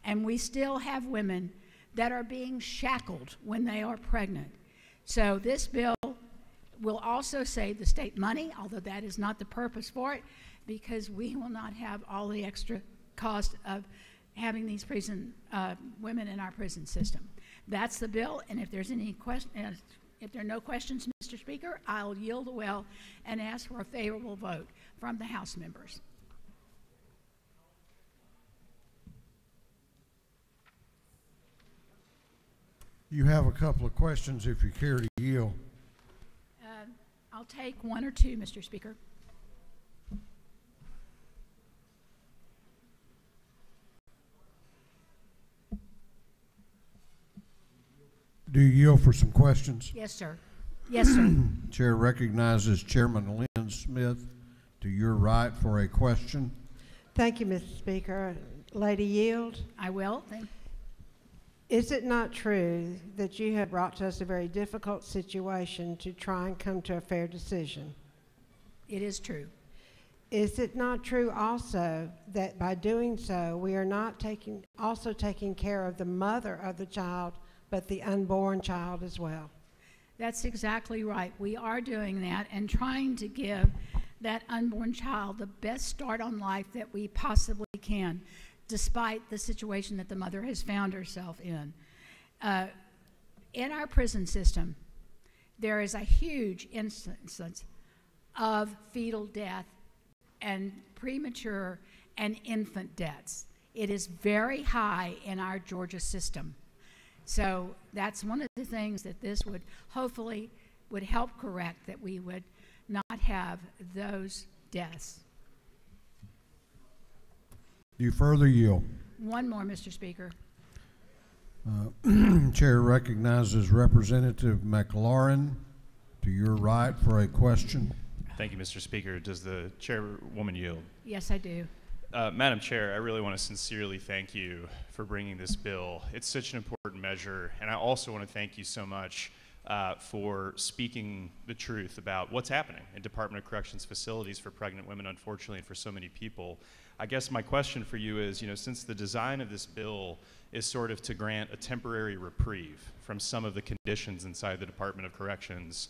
And we still have women that are being shackled when they are pregnant. So this bill will also save the state money, although that is not the purpose for it, because we will not have all the extra cost of having these women in our prison system. That's the bill, and if there's any if there are no questions, Mr. Speaker, I'll yield the well and ask for a favorable vote from the House members. You have a couple of questions if you care to yield. I'll take one or two, Mr. Speaker. Do you yield for some questions? Yes, sir. Yes, sir. Chair recognizes Chairman Lynn Smith to your right for a question. Thank you, Mr. Speaker. Lady Yield. I will. Is it not true that you have brought to us a very difficult situation to try and come to a fair decision? It is true. Is it not true also that by doing so, we are not taking care of the mother of the child, but the unborn child as well? That's exactly right. We are doing that and trying to give that unborn child the best start on life that we possibly can, despite the situation that the mother has found herself in. In our prison system, there is a huge instance of fetal death and premature and infant deaths. It is very high in our Georgia system. So that's one of the things that this would hopefully would help correct, that we would not have those deaths. Do you further yield? One more, Mr. Speaker. Chair recognizes Representative McLaurin to your right for a question. Thank you, Mr. Speaker. Does the chairwoman yield? Yes, I do. Madam Chair, I really want to sincerely thank you for bringing this bill. It's such an important measure, and I also want to thank you so much for speaking the truth about what's happening in Department of Corrections facilities for pregnant women, unfortunately, and for so many people. I guess my question for you is, since the design of this bill is sort of to grant a temporary reprieve from some of the conditions inside the Department of Corrections,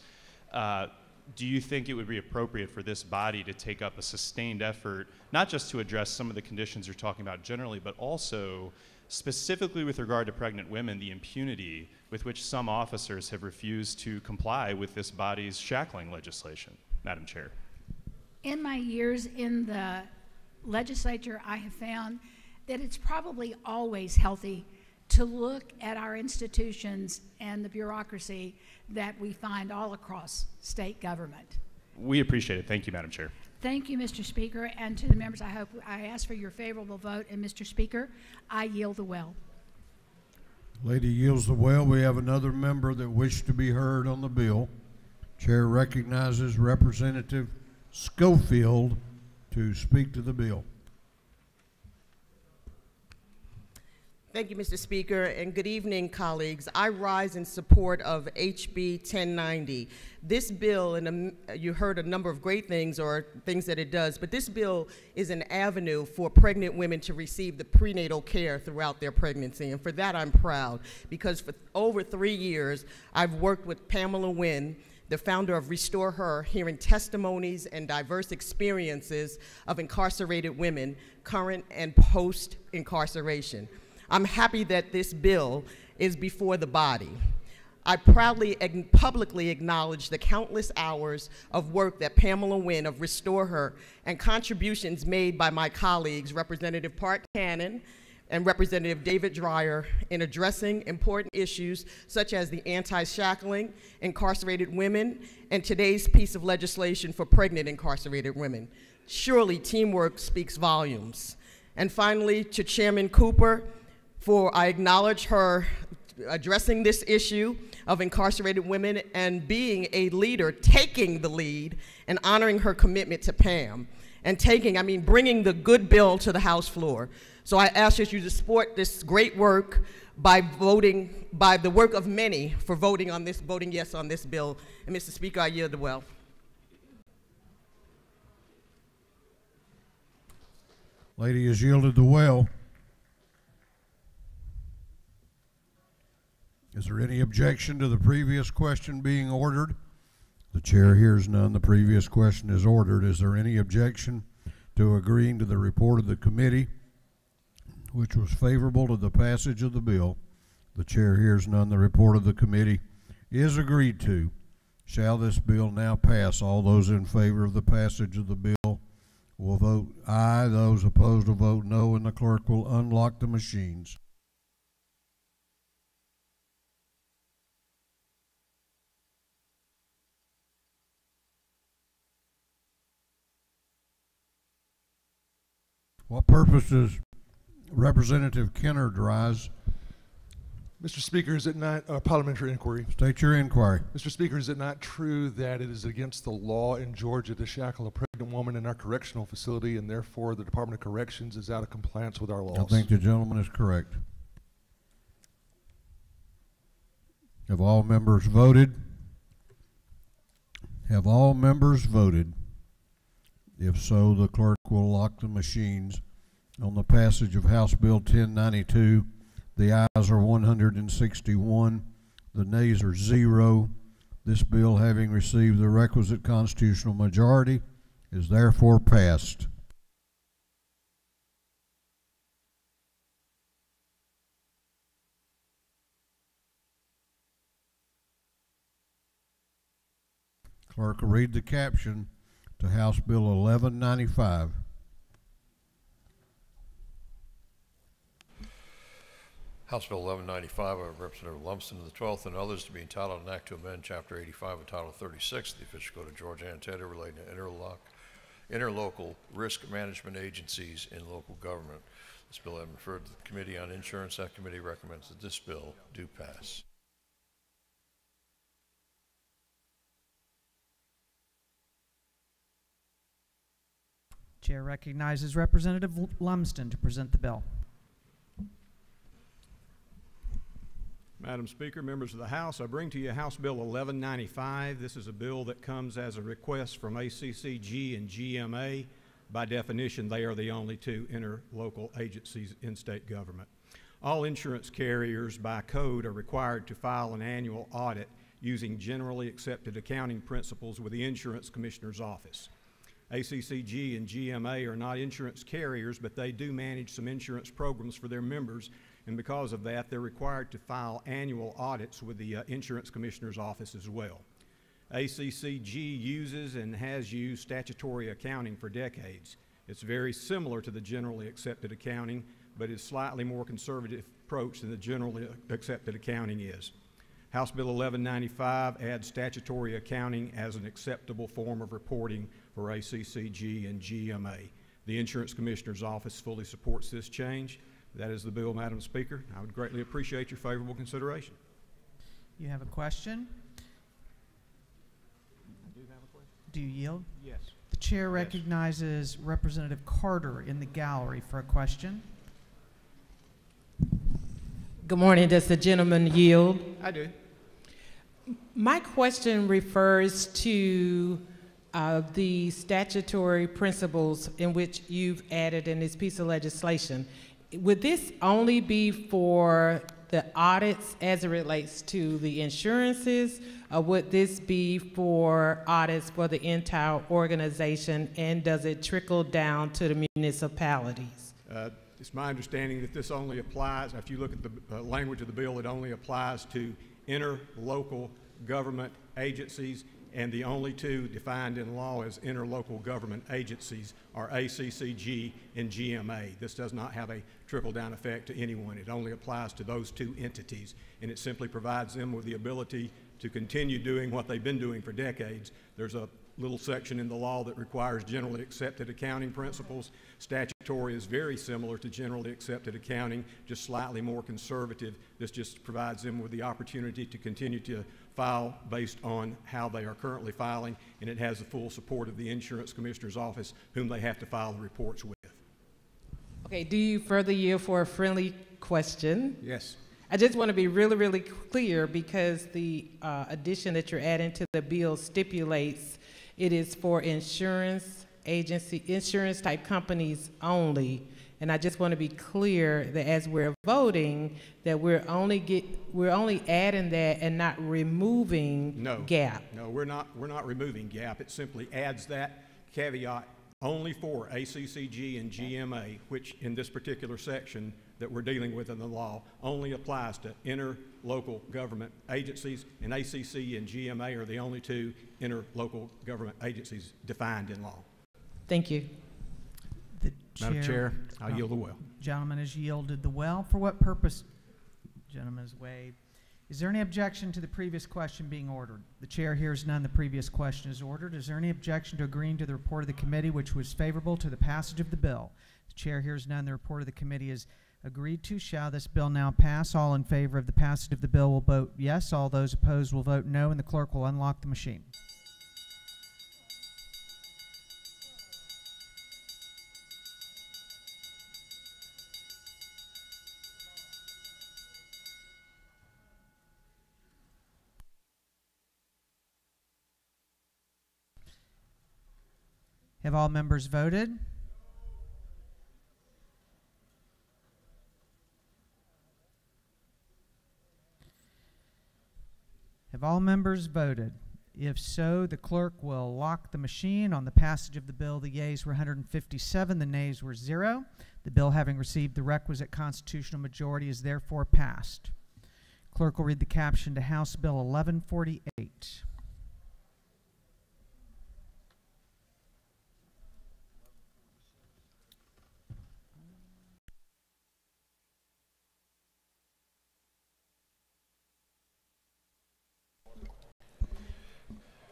do you think it would be appropriate for this body to take up a sustained effort, not just to address some of the conditions you're talking about generally, but also specifically with regard to pregnant women, the impunity with which some officers have refused to comply with this body's shackling legislation? Madam Chair. In my years in the legislature, I have found that it's probably always healthy to look at our institutions and the bureaucracy that we find all across state government. We appreciate it. Thank you, Madam Chair. Thank you, Mr. Speaker, and to the members, I ask for your favorable vote, and Mr. Speaker, I yield the well. Lady yields the well. We have another member that wished to be heard on the bill. Chair recognizes Representative Schofield to speak to the bill. Thank you, Mr. Speaker, and good evening, colleagues. I rise in support of HB 1090. This bill, and you heard a number of great things or things that it does, but this bill is an avenue for pregnant women to receive the prenatal care throughout their pregnancy, and for that I'm proud, because for over 3 years, I've worked with Pamela Wynn, the founder of Restore Her, hearing testimonies and diverse experiences of incarcerated women, current and post-incarceration. I'm happy that this bill is before the body. I proudly and publicly acknowledge the countless hours of work that Pamela Wynn of Restore Her and contributions made by my colleagues, Representative Park Cannon, and Representative David Dreyer in addressing important issues such as the anti-shackling, incarcerated women, and today's piece of legislation for pregnant incarcerated women. Surely teamwork speaks volumes. And finally, to Chairman Cooper, I acknowledge her addressing this issue of incarcerated women and being a leader, taking the lead and honoring her commitment to Pam and bringing the good bill to the House floor. So I ask you to support this great work by the work of many for voting yes on this bill. And Mr. Speaker, I yield the well. Lady has yielded the well. Is there any objection to the previous question being ordered? The chair hears none. The previous question is ordered. Is there any objection to agreeing to the report of the committee, which was favorable to the passage of the bill? The chair hears none. The report of the committee is agreed to. Shall this bill now pass? All those in favor of the passage of the bill will vote aye. Those opposed will vote no, and the clerk will unlock the machines. What purpose does Representative Kenner rise? Mr. Speaker, is it not a parliamentary inquiry? State your inquiry. Mr. Speaker, is it not true that it is against the law in Georgia to shackle a pregnant woman in our correctional facility, and therefore the Department of Corrections is out of compliance with our laws? I think the gentleman is correct. Have all members voted? Have all members voted? If so, the clerk will lock the machines on the passage of House Bill 1092. The ayes are 161, the nays are 0. This bill, having received the requisite constitutional majority, is therefore passed. Clerk will read the caption to House Bill 1195. House Bill 1195 by Representative Lumsden of the 12th and others to be entitled an act to amend Chapter 85 of Title 36 of the Official Code of Georgia and Territory relating to interlocal risk management agencies in local government. This bill has been referred to the Committee on Insurance. That committee recommends that this bill do pass. Chair recognizes Representative Lumsden to present the bill. Madam Speaker, members of the House, I bring to you House Bill 1195. This is a bill that comes as a request from ACCG and GMA. By definition, they are the only two interlocal agencies in state government. All insurance carriers by code are required to file an annual audit using generally accepted accounting principles with the Insurance Commissioner's Office. ACCG and GMA are not insurance carriers, but they do manage some insurance programs for their members, and because of that, they're required to file annual audits with the Insurance Commissioner's Office as well. ACCG uses and has used statutory accounting for decades. It's very similar to the generally accepted accounting, but it's slightly more conservative approach than the generally accepted accounting is. House Bill 1195 adds statutory accounting as an acceptable form of reporting for ACCG and GMA. The Insurance Commissioner's Office fully supports this change. That is the bill, Madam Speaker. I would greatly appreciate your favorable consideration. You have a question? I do have a question. Do you yield? Yes. The chair recognizes Representative Carter in the gallery for a question. Good morning. Does the gentleman yield? I do. My question refers to the statutory principles in which you've added in this piece of legislation. Would this only be for the audits as it relates to the insurances, or would this be for audits for the entire organization, and does it trickle down to the municipalities? It's my understanding that this only applies, if you look at the language of the bill, it only applies to interlocal government agencies. and the only two defined in law as interlocal government agencies are ACCG and GMA. This does not have a trickle-down effect to anyone. It only applies to those two entities, and it simply provides them with the ability to continue doing what they've been doing for decades. There's a little section in the law that requires generally accepted accounting principles. Statutory is very similar to generally accepted accounting, just slightly more conservative. This just provides them with the opportunity to continue to file based on how they are currently filing, and it has the full support of the Insurance Commissioner's Office, whom they have to file the reports with. Okay, do you further yield for a friendly question? Yes. I just want to be really, really clear because the addition that you're adding to the bill stipulates it is for insurance type companies only. And I just want to be clear that as we're voting, that we're only adding that and not removing GAAP. No, we're not removing GAAP. It simply adds that caveat only for ACCG and GMA, which in this particular section that we're dealing with in the law only applies to interlocal government agencies, and ACC and GMA are the only two interlocal government agencies defined in law. Thank you. Madam Chair, I yield the well. Gentleman has yielded the well. For what purpose? Gentleman has waived. Is there any objection to the previous question being ordered? The chair hears none. The previous question is ordered. Is there any objection to agreeing to the report of the committee which was favorable to the passage of the bill? The chair hears none. The report of the committee is agreed to. Shall this bill now pass? All in favor of the passage of the bill will vote yes. All those opposed will vote no, and the clerk will unlock the machine. Have all members voted? Have all members voted? If so, the clerk will lock the machine. On the passage of the bill, the yeas were 157, the nays were 0. The bill, having received the requisite constitutional majority, is therefore passed. Clerk will read the caption to House Bill 1148.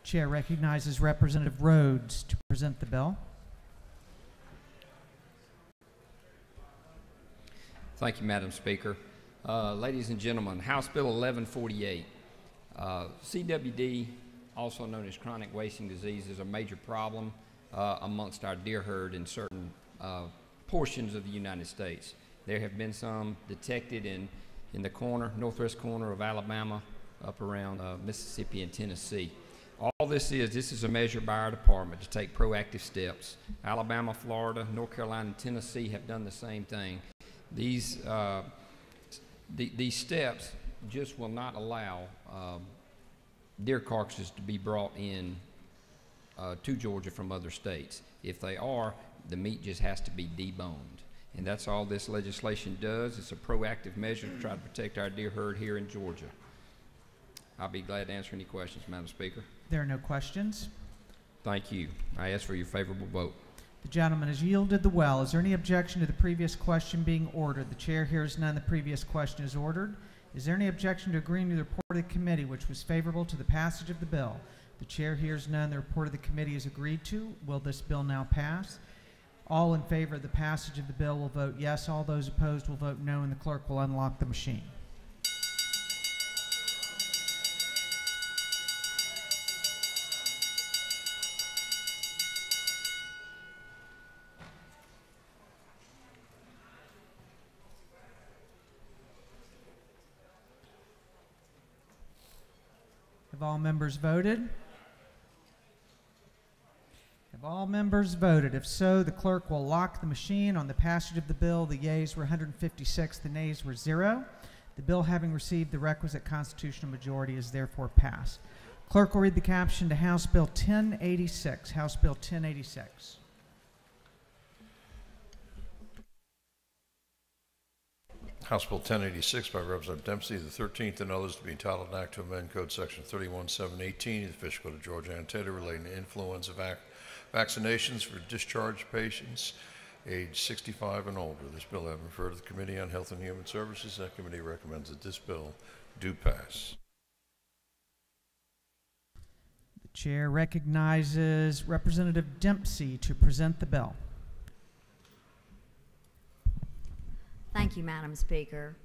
Chair recognizes Representative Rhodes to present the bill. Thank you, Madam Speaker. Ladies and gentlemen, House Bill 1148. CWD, also known as chronic wasting disease, is a major problem amongst our deer herd in certain portions of the United States. There have been some detected in the northwest corner of Alabama, up around Mississippi and Tennessee. All this is a measure by our department to take proactive steps. Alabama, Florida, North Carolina, and Tennessee have done the same thing. These steps just will not allow deer carcasses to be brought in to Georgia from other states. If they are, the meat just has to be deboned. And that's all this legislation does. It's a proactive measure to try to protect our deer herd here in Georgia. I'll be glad to answer any questions, Madam Speaker. There are no questions. Thank you. I ask for your favorable vote. The gentleman has yielded the well. Is there any objection to the previous question being ordered? The chair hears none. The previous question is ordered. Is there any objection to agreeing to the report of the committee which was favorable to the passage of the bill? The chair hears none. The report of the committee is agreed to. Will this bill now pass? All in favor of the passage of the bill will vote yes. All those opposed will vote no, and the clerk will unlock the machine. Have all members voted? Have all members voted? If so, the clerk will lock the machine. On the passage of the bill, the yeas were 156, the nays were 0. The bill, having received the requisite constitutional majority, is therefore passed. Clerk will read the caption to House Bill 1086. House Bill 1086. House Bill 1086 by Representative Dempsey, the 13th, and others to be entitled an act to amend Code Section 31718 of the Official Code of Georgia Annotated relating to influenza vaccinations for discharged patients age 65 and older. This bill has been referred to the Committee on Health and Human Services. That committee recommends that this bill do pass. The chair recognizes Representative Dempsey to present the bill. Thank you, Madam Speaker.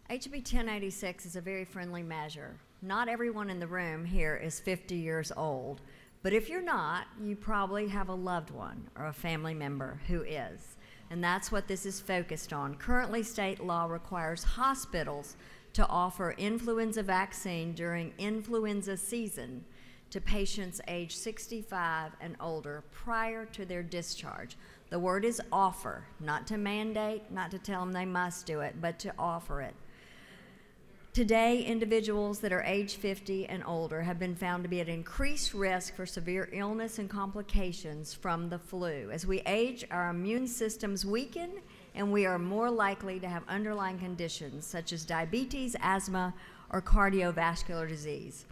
HB 1086 is a very friendly measure. Not everyone in the room here is 50 years old, but if you're not, you probably have a loved one or a family member who is. And that's what this is focused on. Currently, state law requires hospitals to offer influenza vaccine during influenza season to patients age 65 and older prior to their discharge. The word is offer, not to mandate, not to tell them they must do it, but to offer it. Today, individuals that are age 50 and older have been found to be at increased risk for severe illness and complications from the flu. As we age, our immune systems weaken, and we are more likely to have underlying conditions such as diabetes, asthma, or cardiovascular disease.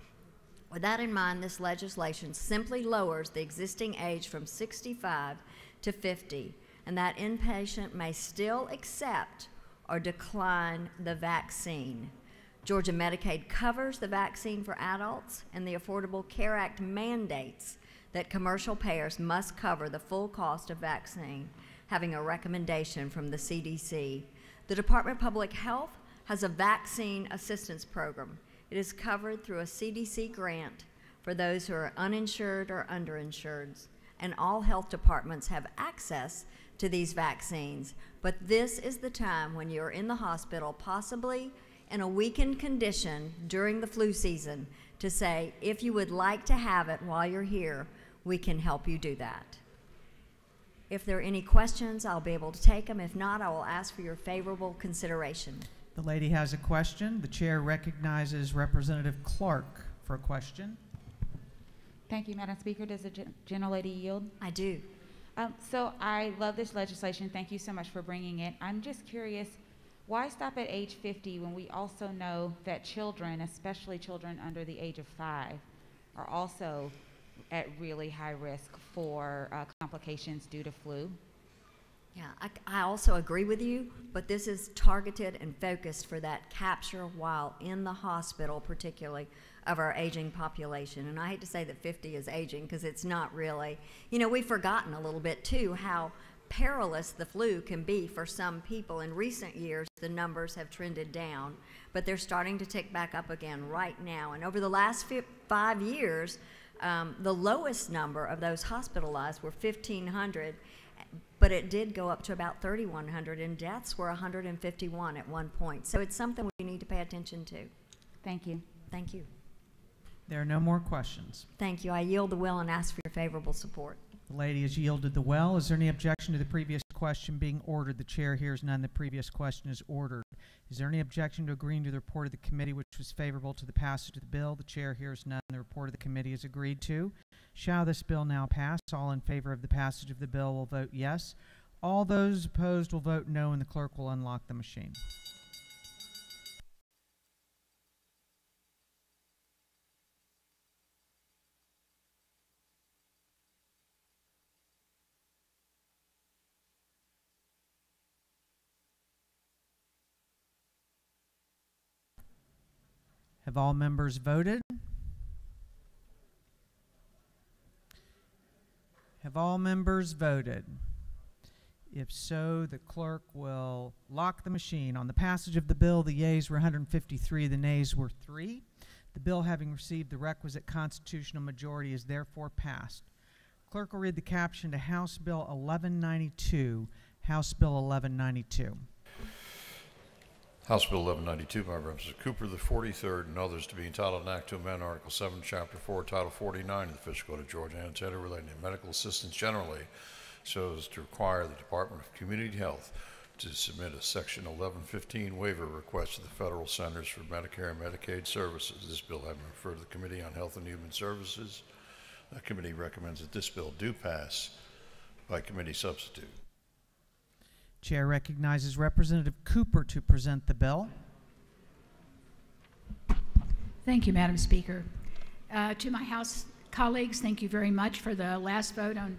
With that in mind, this legislation simply lowers the existing age from 65 to 50, and that inpatient may still accept or decline the vaccine. Georgia Medicaid covers the vaccine for adults, and the Affordable Care Act mandates that commercial payers must cover the full cost of vaccine, having a recommendation from the CDC. The Department of Public Health has a vaccine assistance program. It is covered through a CDC grant for those who are uninsured or underinsured, and all health departments have access to these vaccines. But this is the time when you're in the hospital, possibly in a weakened condition during the flu season, to say, if you would like to have it while you're here, we can help you do that. If there are any questions, I'll be able to take them. If not, I will ask for your favorable consideration. The lady has a question. The chair recognizes Representative Clark for a question. Thank you, Madam Speaker. Does the gentlelady yield? I do. So I love this legislation. Thank you so much for bringing it. I'm just curious, why stop at age 50 when we also know that children, especially children under the age of 5, are also at really high risk for complications due to flu? Yeah, I also agree with you, but this is targeted and focused for that capture while in the hospital, particularly of our aging population. And I hate to say that 50 is aging, because it's not really. You know, we've forgotten a little bit too how perilous the flu can be for some people. In recent years, the numbers have trended down, but they're starting to tick back up again right now. And over the last 5 years, the lowest number of those hospitalized were 1,500, but it did go up to about 3,100, and deaths were 151 at one point. So it's something we need to pay attention to. Thank you. Thank you. There are no more questions. Thank you. I yield the will and ask for your favorable support. The lady has yielded the well. Is there any objection to the previous question being ordered? The chair hears none. The previous question is ordered. Is there any objection to agreeing to the report of the committee which was favorable to the passage of the bill? The chair hears none. The report of the committee is agreed to. Shall this bill now pass? All in favor of the passage of the bill will vote yes. All those opposed will vote no, and the clerk will unlock the machine. Have all members voted? Have all members voted? If so, the clerk will lock the machine. On the passage of the bill, the yeas were 153, the nays were 3. The bill, having received the requisite constitutional majority, is therefore passed. Clerk will read the caption to House Bill 1192. House Bill 1192. House Bill 1192 by Representative Cooper, the 43rd, and others to be entitled an act to amend Article 7, Chapter 4, Title 49 of the Official Code of Georgia Annotated relating to medical assistance generally, so as to require the Department of Community Health to submit a Section 1115 waiver request to the Federal Centers for Medicare and Medicaid Services. This bill having been referred to the Committee on Health and Human Services. The committee recommends that this bill do pass by committee substitute. Chair recognizes Representative Cooper to present the bill. Thank you, Madam Speaker. To my House colleagues, thank you very much for the last vote on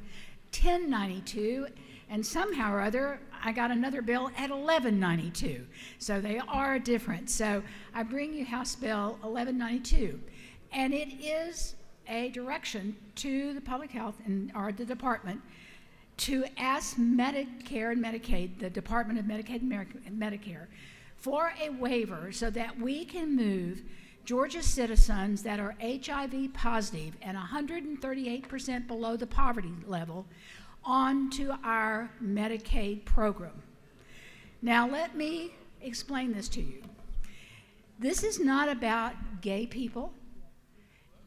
1092, and somehow or other I got another bill at 1192, so they are different. So I bring you House Bill 1192, and it is a direction to the public health or the department to ask Medicare and Medicaid, the Department of Medicaid and Medicare, for a waiver so that we can move Georgia citizens that are HIV positive and 138% below the poverty level onto our Medicaid program. Now let me explain this to you. This is not about gay people.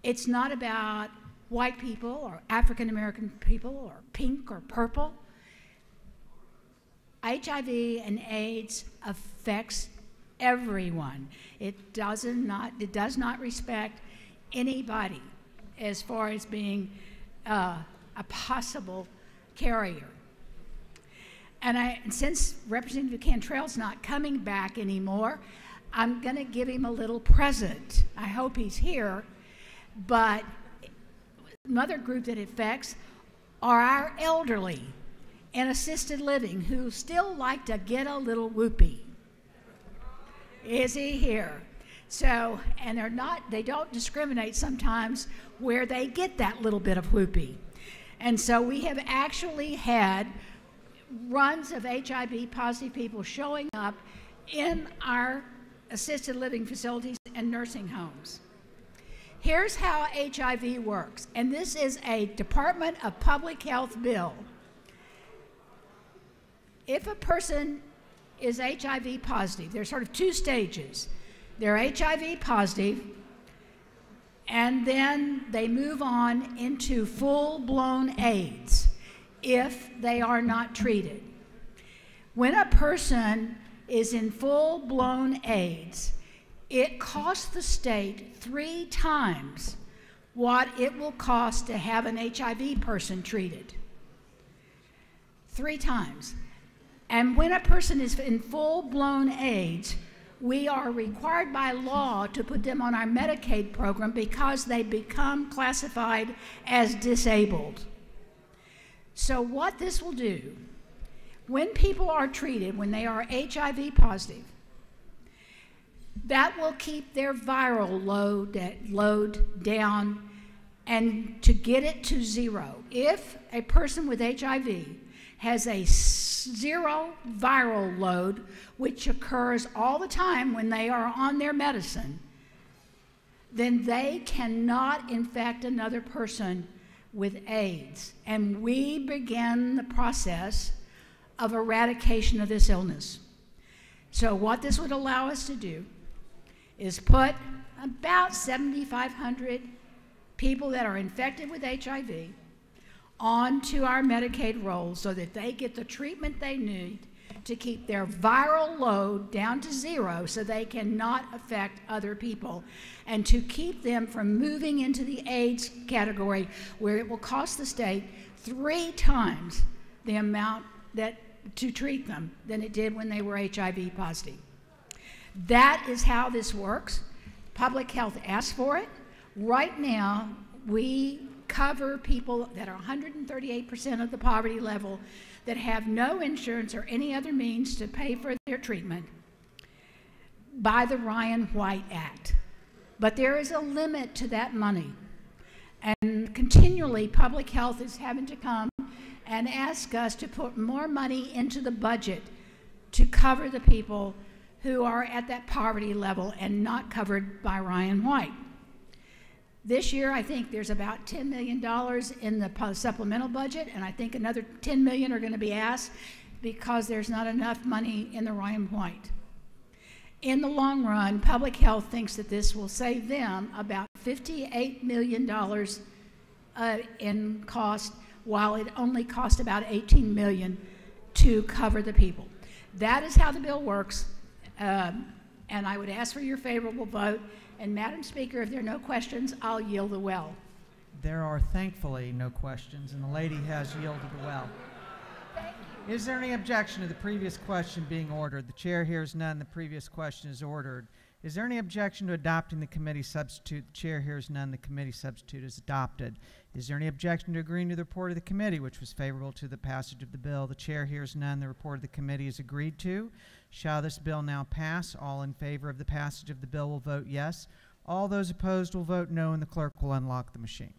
It's not about white people or African American people or pink or purple. HIV and AIDS affects everyone. It does not respect anybody as far as being a possible carrier. And since Representative Cantrell's not coming back anymore, I'm going to give him a little present. I hope he's here. But another group that it affects are our elderly and assisted living who still like to get a little whoopee. Is he here? So, and they don't discriminate sometimes where they get that little bit of whoopee. And so we have actually had runs of HIV positive people showing up in our assisted living facilities and nursing homes. Here's how HIV works, and this is a Department of Public Health bill. If a person is HIV positive, there's sort of two stages. They're HIV positive, and then they move on into full-blown AIDS if they are not treated. When a person is in full-blown AIDS, it costs the state 3 times what it will cost to have an HIV person treated. 3 times. And when a person is in full-blown AIDS, we are required by law to put them on our Medicaid program because they become classified as disabled. So what this will do, when people are treated, when they are HIV positive, that will keep their viral load down and to get it to 0. If a person with HIV has a 0 viral load, which occurs all the time when they are on their medicine, then they cannot infect another person with AIDS. And we begin the process of eradication of this illness. So what this would allow us to do is put about 7,500 people that are infected with HIV onto our Medicaid rolls so that they get the treatment they need to keep their viral load down to 0 so they cannot affect other people, and to keep them from moving into the AIDS category where it will cost the state 3 times the amount to treat them than it did when they were HIV positive. That is how this works. Public health asked for it. Right now, we cover people that are 138% of the poverty level that have no insurance or any other means to pay for their treatment by the Ryan White Act. But there is a limit to that money. And continually, public health is having to come and ask us to put more money into the budget to cover the people who are at that poverty level and not covered by Ryan White. This year, I think there's about $10 million in the supplemental budget, and I think another $10 million are going to be asked because there's not enough money in the Ryan White. In the long run, public health thinks that this will save them about $58 million in cost, while it only cost about $18 million to cover the people. That is how the bill works. And I would ask for your favorable vote. And Madam Speaker, if there are no questions, I'll yield the well. There are thankfully no questions, and the lady has yielded the well. Is there any objection to the previous question being ordered? The chair hears none. The previous question is ordered. Is there any objection to adopting the committee substitute? The chair hears none. The committee substitute is adopted. Is there any objection to agreeing to the report of the committee, which was favorable to the passage of the bill? The chair hears none. The report of the committee is agreed to. Shall this bill now pass? All in favor of the passage of the bill will vote yes. All those opposed will vote no, and the clerk will unlock the machine.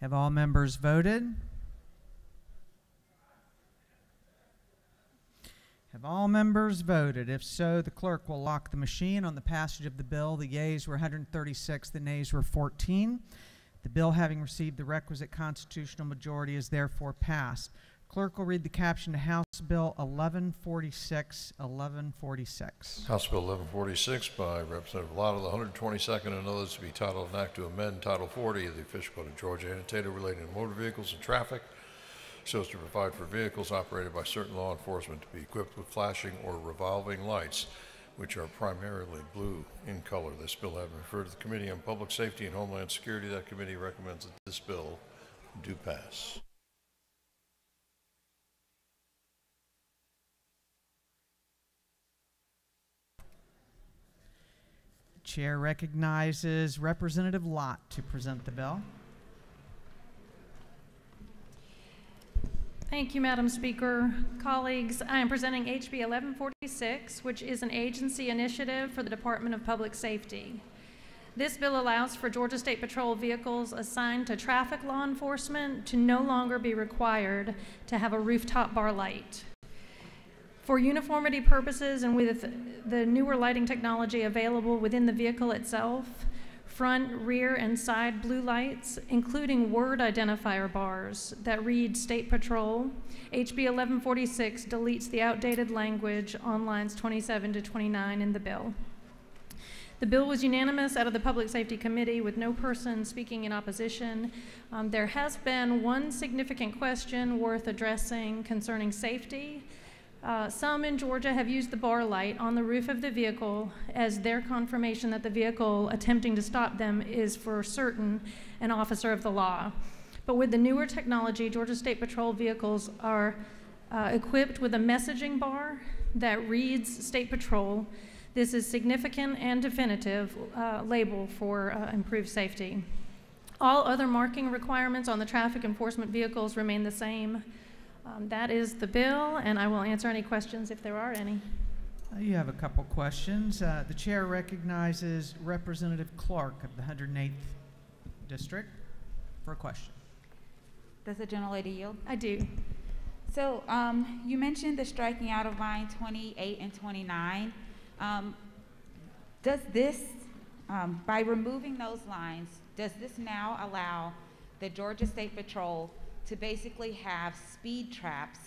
Have all members voted? Have all members voted? If so, the clerk will lock the machine on the passage of the bill. The yeas were 136, the nays were 14. The bill, having received the requisite constitutional majority, is therefore passed. Clerk will read the caption to House Bill 1146. 1146. House Bill 1146 by Representative Lott of the 122nd and others to be titled an act to amend Title 40 of the Official Code of Georgia annotated relating to motor vehicles and traffic so as to provide for vehicles operated by certain law enforcement to be equipped with flashing or revolving lights which are primarily blue in color. This bill having referred to the Committee on Public Safety and Homeland Security, that committee recommends that this bill do pass. Chair recognizes Representative Lott to present the bill. Thank you, Madam Speaker. Colleagues, I am presenting HB 1146, which is an agency initiative for the Department of Public Safety. This bill allows for Georgia State Patrol vehicles assigned to traffic law enforcement to no longer be required to have a rooftop bar light. For uniformity purposes and with the newer lighting technology available within the vehicle itself, front, rear, and side blue lights, including word identifier bars that read State Patrol, HB 1146 deletes the outdated language on lines 27 to 29 in the bill. The bill was unanimous out of the Public Safety Committee with no person speaking in opposition. There has been one significant question worth addressing concerning safety. Some in Georgia have used the bar light on the roof of the vehicle as their confirmation that the vehicle attempting to stop them is for certain an officer of the law. But with the newer technology, Georgia State Patrol vehicles are equipped with a messaging bar that reads State Patrol. This is significant and definitive label for improved safety. All other marking requirements on the traffic enforcement vehicles remain the same. That is the bill, and I will answer any questions if there are any. You have a couple questions. The chair recognizes Representative Clark of the 108th District for a question. Does the gentlelady yield? I do. So you mentioned the striking out of line 28 and 29. Does this, by removing those lines, does this now allow the Georgia State Patrol to basically have speed traps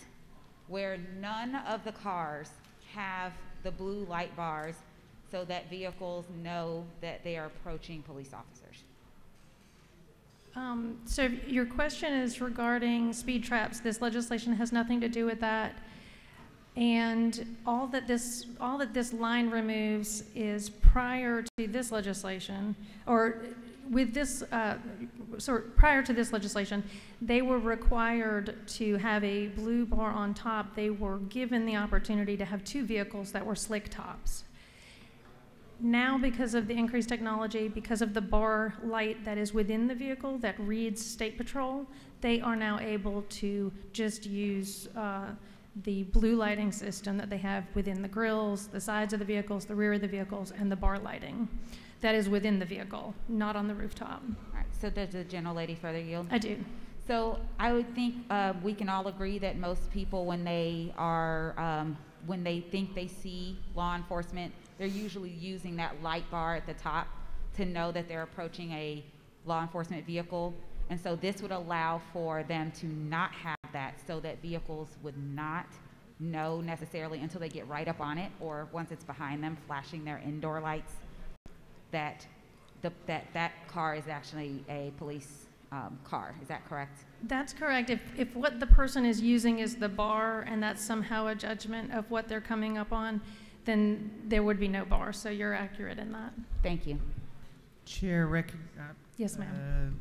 where none of the cars have the blue light bars so that vehicles know that they are approaching police officers? So your question is regarding speed traps. This legislation has nothing to do with that. And all that this line removes is prior to this legislation, or with this, prior to this legislation, they were required to have a blue bar on top. They were given the opportunity to have two vehicles that were slick tops. Now, because of the increased technology, because of the bar light that is within the vehicle that reads State Patrol, they are now able to just use the blue lighting system that they have within the grills, the sides of the vehicles, the rear of the vehicles, and the bar lighting. That is within the vehicle, not on the rooftop. All right, so does the gentlelady further yield? I do. So I would think we can all agree that most people, when they are, when they think they see law enforcement, they're usually using that light bar at the top to know that they're approaching a law enforcement vehicle. And so this would allow for them to not have that, so that vehicles would not know necessarily until they get right up on it, or once it's behind them flashing their indoor lights, that that car is actually a police car. Is that correct? That's correct. If what the person is using is the bar and that's somehow a judgment of what they're coming up on, then there would be no bar. So you're accurate in that. Thank you. Chair, yes, ma'am.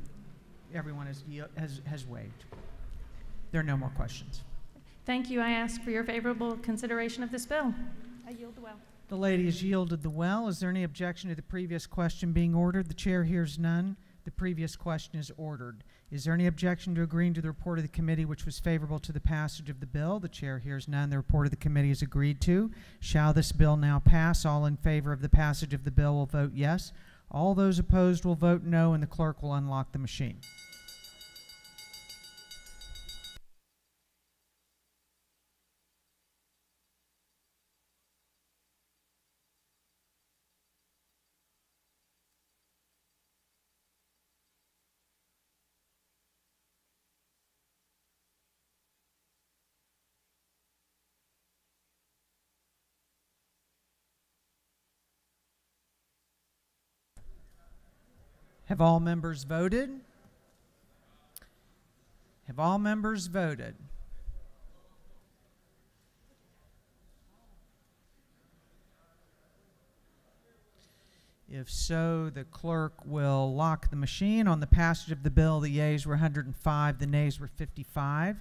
Everyone has waived. There are no more questions. Thank you. I ask for your favorable consideration of this bill. I yield the well. The lady has yielded the well. Is there any objection to the previous question being ordered? The chair hears none. The previous question is ordered. Is there any objection to agreeing to the report of the committee which was favorable to the passage of the bill? The chair hears none. The report of the committee is agreed to. Shall this bill now pass? All in favor of the passage of the bill will vote yes. All those opposed will vote no, and the clerk will unlock the machine. Have all members voted? Have all members voted? If so, the clerk will lock the machine. On the passage of the bill, the yeas were 105, the nays were 55.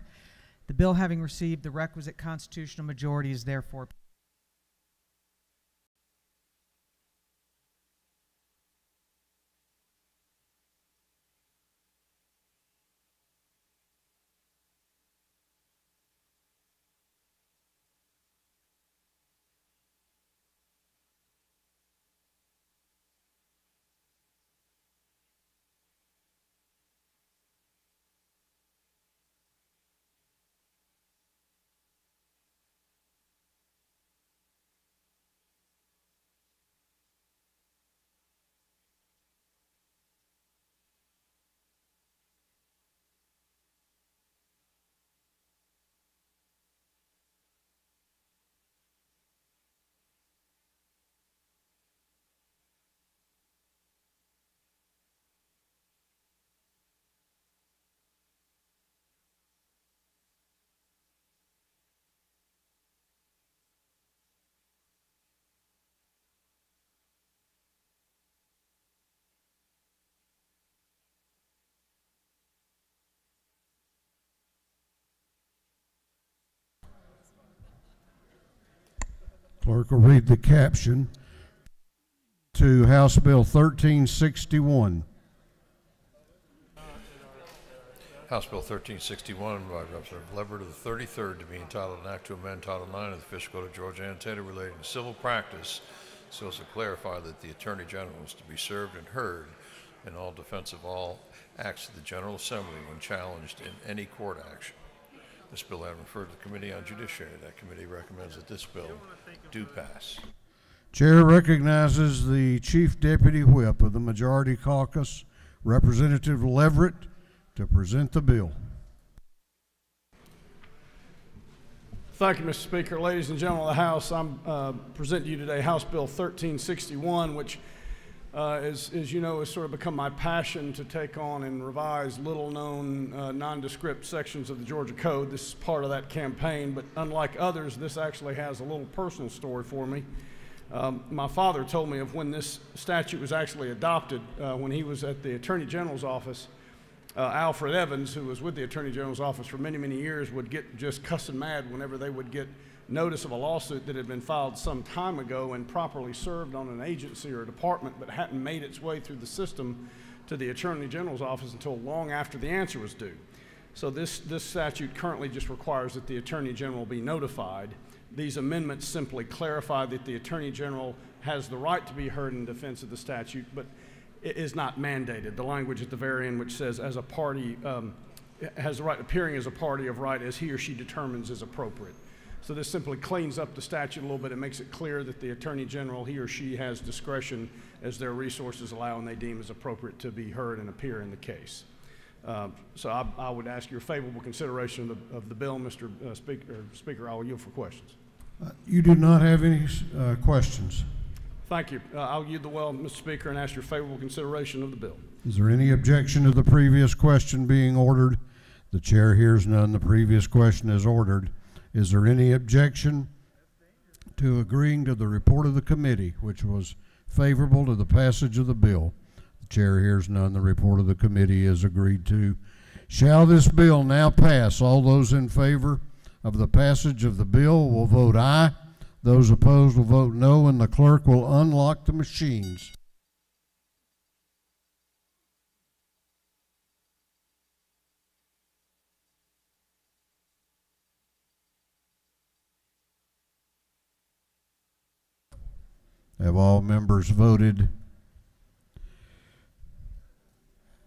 The bill, having received the requisite constitutional majority, is therefore passed. Clerk will read the caption to House Bill 1361. House Bill 1361 by Representative Leverett of the 33rd to be entitled an act to amend Title IX of the Fiscal Code of Georgia Annotated relating to civil practice so as to clarify that the Attorney General is to be served and heard in all defense of all acts of the General Assembly when challenged in any court action. This bill having referred to the Committee on Judiciary. That committee recommends that this bill do pass. Chair recognizes the Chief Deputy Whip of the Majority Caucus, Representative Leverett, to present the bill. Thank you, Mr. Speaker. Ladies and gentlemen of the House, I'm presenting to you today House Bill 1361, which as you know, has sort of become my passion to take on and revise little-known nondescript sections of the Georgia Code. This is part of that campaign, but unlike others, this actually has a little personal story for me. My father told me of when this statute was actually adopted when he was at the Attorney General's office. Alfred Evans, who was with the Attorney General's office for many, many years, would get just cussing mad whenever they would get notice of a lawsuit that had been filed some time ago and properly served on an agency or a department but hadn't made its way through the system to the Attorney General's office until long after the answer was due. So this statute currently just requires that the Attorney General be notified. These amendments simply clarify that the Attorney General has the right to be heard in defense of the statute, but it is not mandated. The language at the very end which says as a party, has the right appearing as a party of right as he or she determines is appropriate. So this simply cleans up the statute a little bit. It makes it clear that the Attorney General, he or she, has discretion as their resources allow and they deem as appropriate to be heard and appear in the case. So I would ask your favorable consideration of the bill, Mr. Speaker. I will yield for questions. You do not have any questions. Thank you. I'll yield the well, Mr. Speaker, and ask your favorable consideration of the bill. Is there any objection to the previous question being ordered? The chair hears none. The previous question is ordered. Is there any objection to agreeing to the report of the committee, which was favorable to the passage of the bill? The chair hears none. The report of the committee is agreed to. Shall this bill now pass? All those in favor of the passage of the bill will vote aye. Those opposed will vote no, and the clerk will unlock the machines. Have all members voted?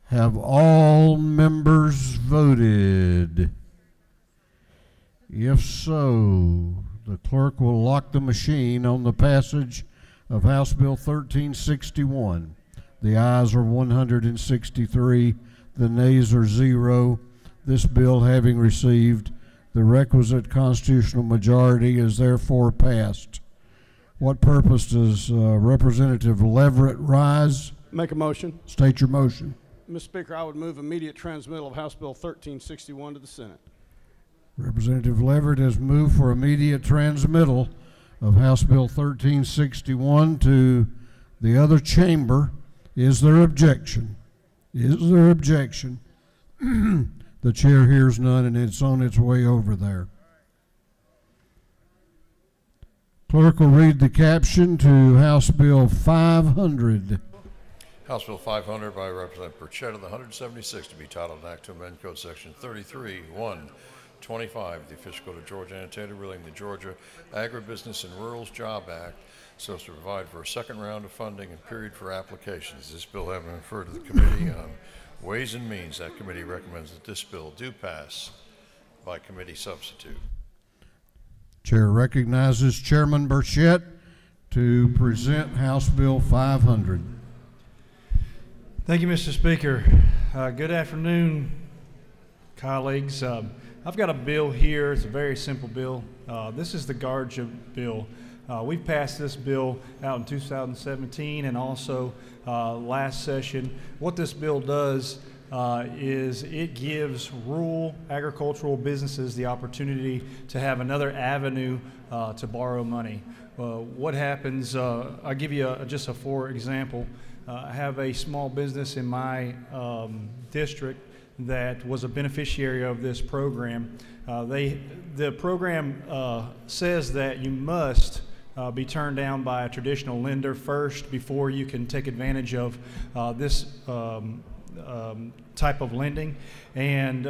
Have all members voted? If so, the clerk will lock the machine on the passage of House Bill 1361. The ayes are 163, the nays are 0. This bill, having received the requisite constitutional majority, is therefore passed. What purpose does Representative Leverett rise? Make a motion. State your motion. Mr. Speaker, I would move immediate transmittal of House Bill 1361 to the Senate. Representative Leverett has moved for immediate transmittal of House Bill 1361 to the other chamber. Is there objection? Is there objection? The chair hears none, and it's on its way over there. Clerk will read the caption to House Bill 500. House Bill 500 by Representative Burchetta, the 176, to be titled an act to amend Code Section 33-125 of the Official Code of Georgia annotated relating to the Georgia Agribusiness and Rural Jobs Act so as to provide for a second round of funding and period for applications. This bill having been referred to the Committee on Ways and Means, that committee recommends that this bill do pass by committee substitute. Chair recognizes Chairman Burchett to present House Bill 500. Thank you, Mr. Speaker. Good afternoon, colleagues. I've got a bill here. It's a very simple bill. This is the GARJA bill. We've passed this bill out in 2017 and also last session. What this bill does is it gives rural agricultural businesses the opportunity to have another avenue to borrow money. What happens, I'll give you just a for example. I have a small business in my district that was a beneficiary of this program. The program says that you must be turned down by a traditional lender first before you can take advantage of this type of lending. And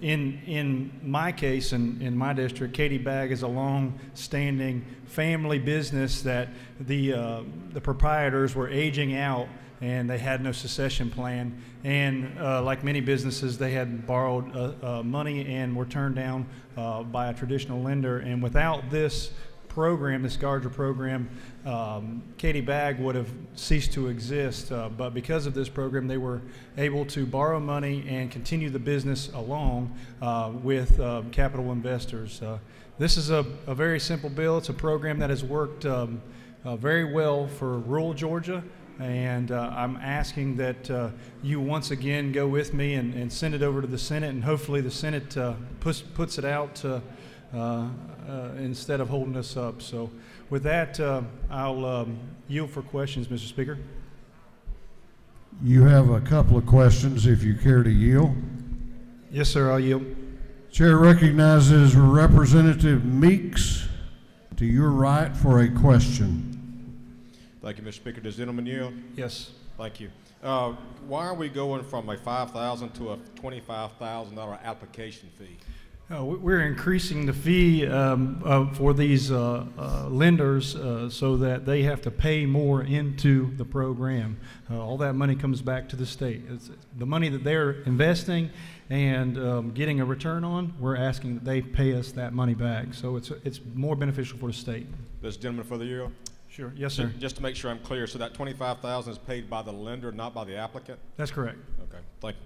in my case, in my district, Katie Bag is a long-standing family business that the proprietors were aging out and they had no succession plan. And like many businesses, they had borrowed money and were turned down by a traditional lender. And without this program, this GARJA program, Katie Bag would have ceased to exist. But because of this program, they were able to borrow money and continue the business along with capital investors. This is a very simple bill. It's a program that has worked very well for rural Georgia. And I'm asking that you once again go with me and send it over to the Senate, and hopefully the Senate puts it out instead of holding us up. So with that, I'll yield for questions, Mr. Speaker. You have a couple of questions if you care to yield. Yes, sir, I'll yield. Chair recognizes Representative Meeks to your right for a question. Thank you, Mr. Speaker. Does the gentleman yield? Yes. Thank you. Why are we going from a $5,000 to a $25,000 application fee? We're increasing the fee for these lenders so that they have to pay more into the program. All that money comes back to the state. It's the money that they're investing and getting a return on, we're asking that they pay us that money back. So it's more beneficial for the state. Does the gentleman further yield? Sure. Yes, sir. Just to make sure I'm clear, so that $25,000 is paid by the lender, not by the applicant? That's correct. Okay. Thank you.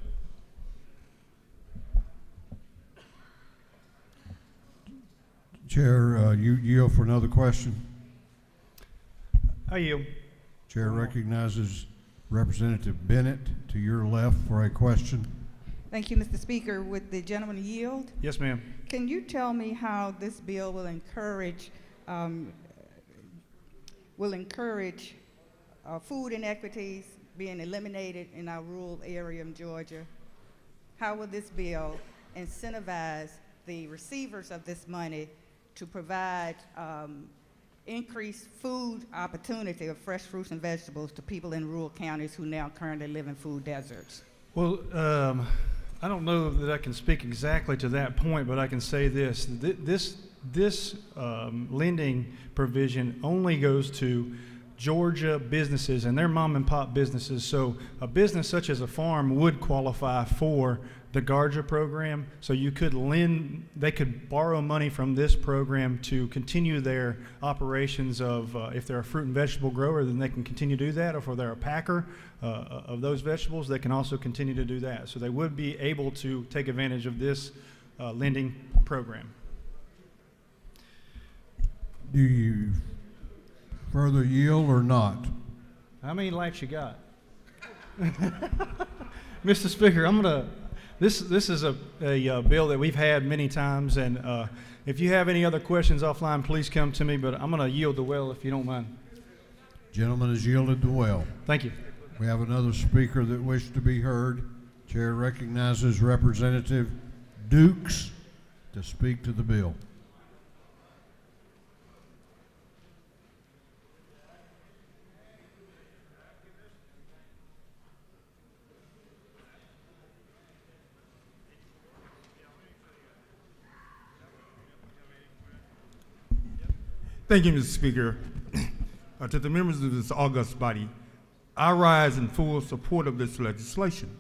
Chair, you yield for another question? I yield. Chair recognizes Representative Bennett, to your left for a question. Thank you, Mr. Speaker. Would the gentleman yield? Yes, ma'am. Can you tell me how this bill will encourage food inequities being eliminated in our rural area of Georgia? How will this bill incentivize the receivers of this money to provide increased food opportunity of fresh fruits and vegetables to people in rural counties who now currently live in food deserts? Well, I don't know that I can speak exactly to that point, but I can say this. This lending provision only goes to Georgia businesses and their mom and pop businesses. So a business such as a farm would qualify for the GARJA program. So you could lend, they could borrow money from this program to continue their operations of, if they're a fruit and vegetable grower, then they can continue to do that. Or if they're a packer of those vegetables, they can also continue to do that. So they would be able to take advantage of this lending program. Do you further yield or not? How many likes you got? Mr. Speaker, this is a bill that we've had many times, and if you have any other questions offline, please come to me, but I'm going to yield the well if you don't mind. Gentleman has yielded the well. Thank you. We have another speaker that wished to be heard. Chair recognizes Representative Dukes to speak to the bill. Thank you, Mr. Speaker. To the members of this august body, I rise in full support of this legislation.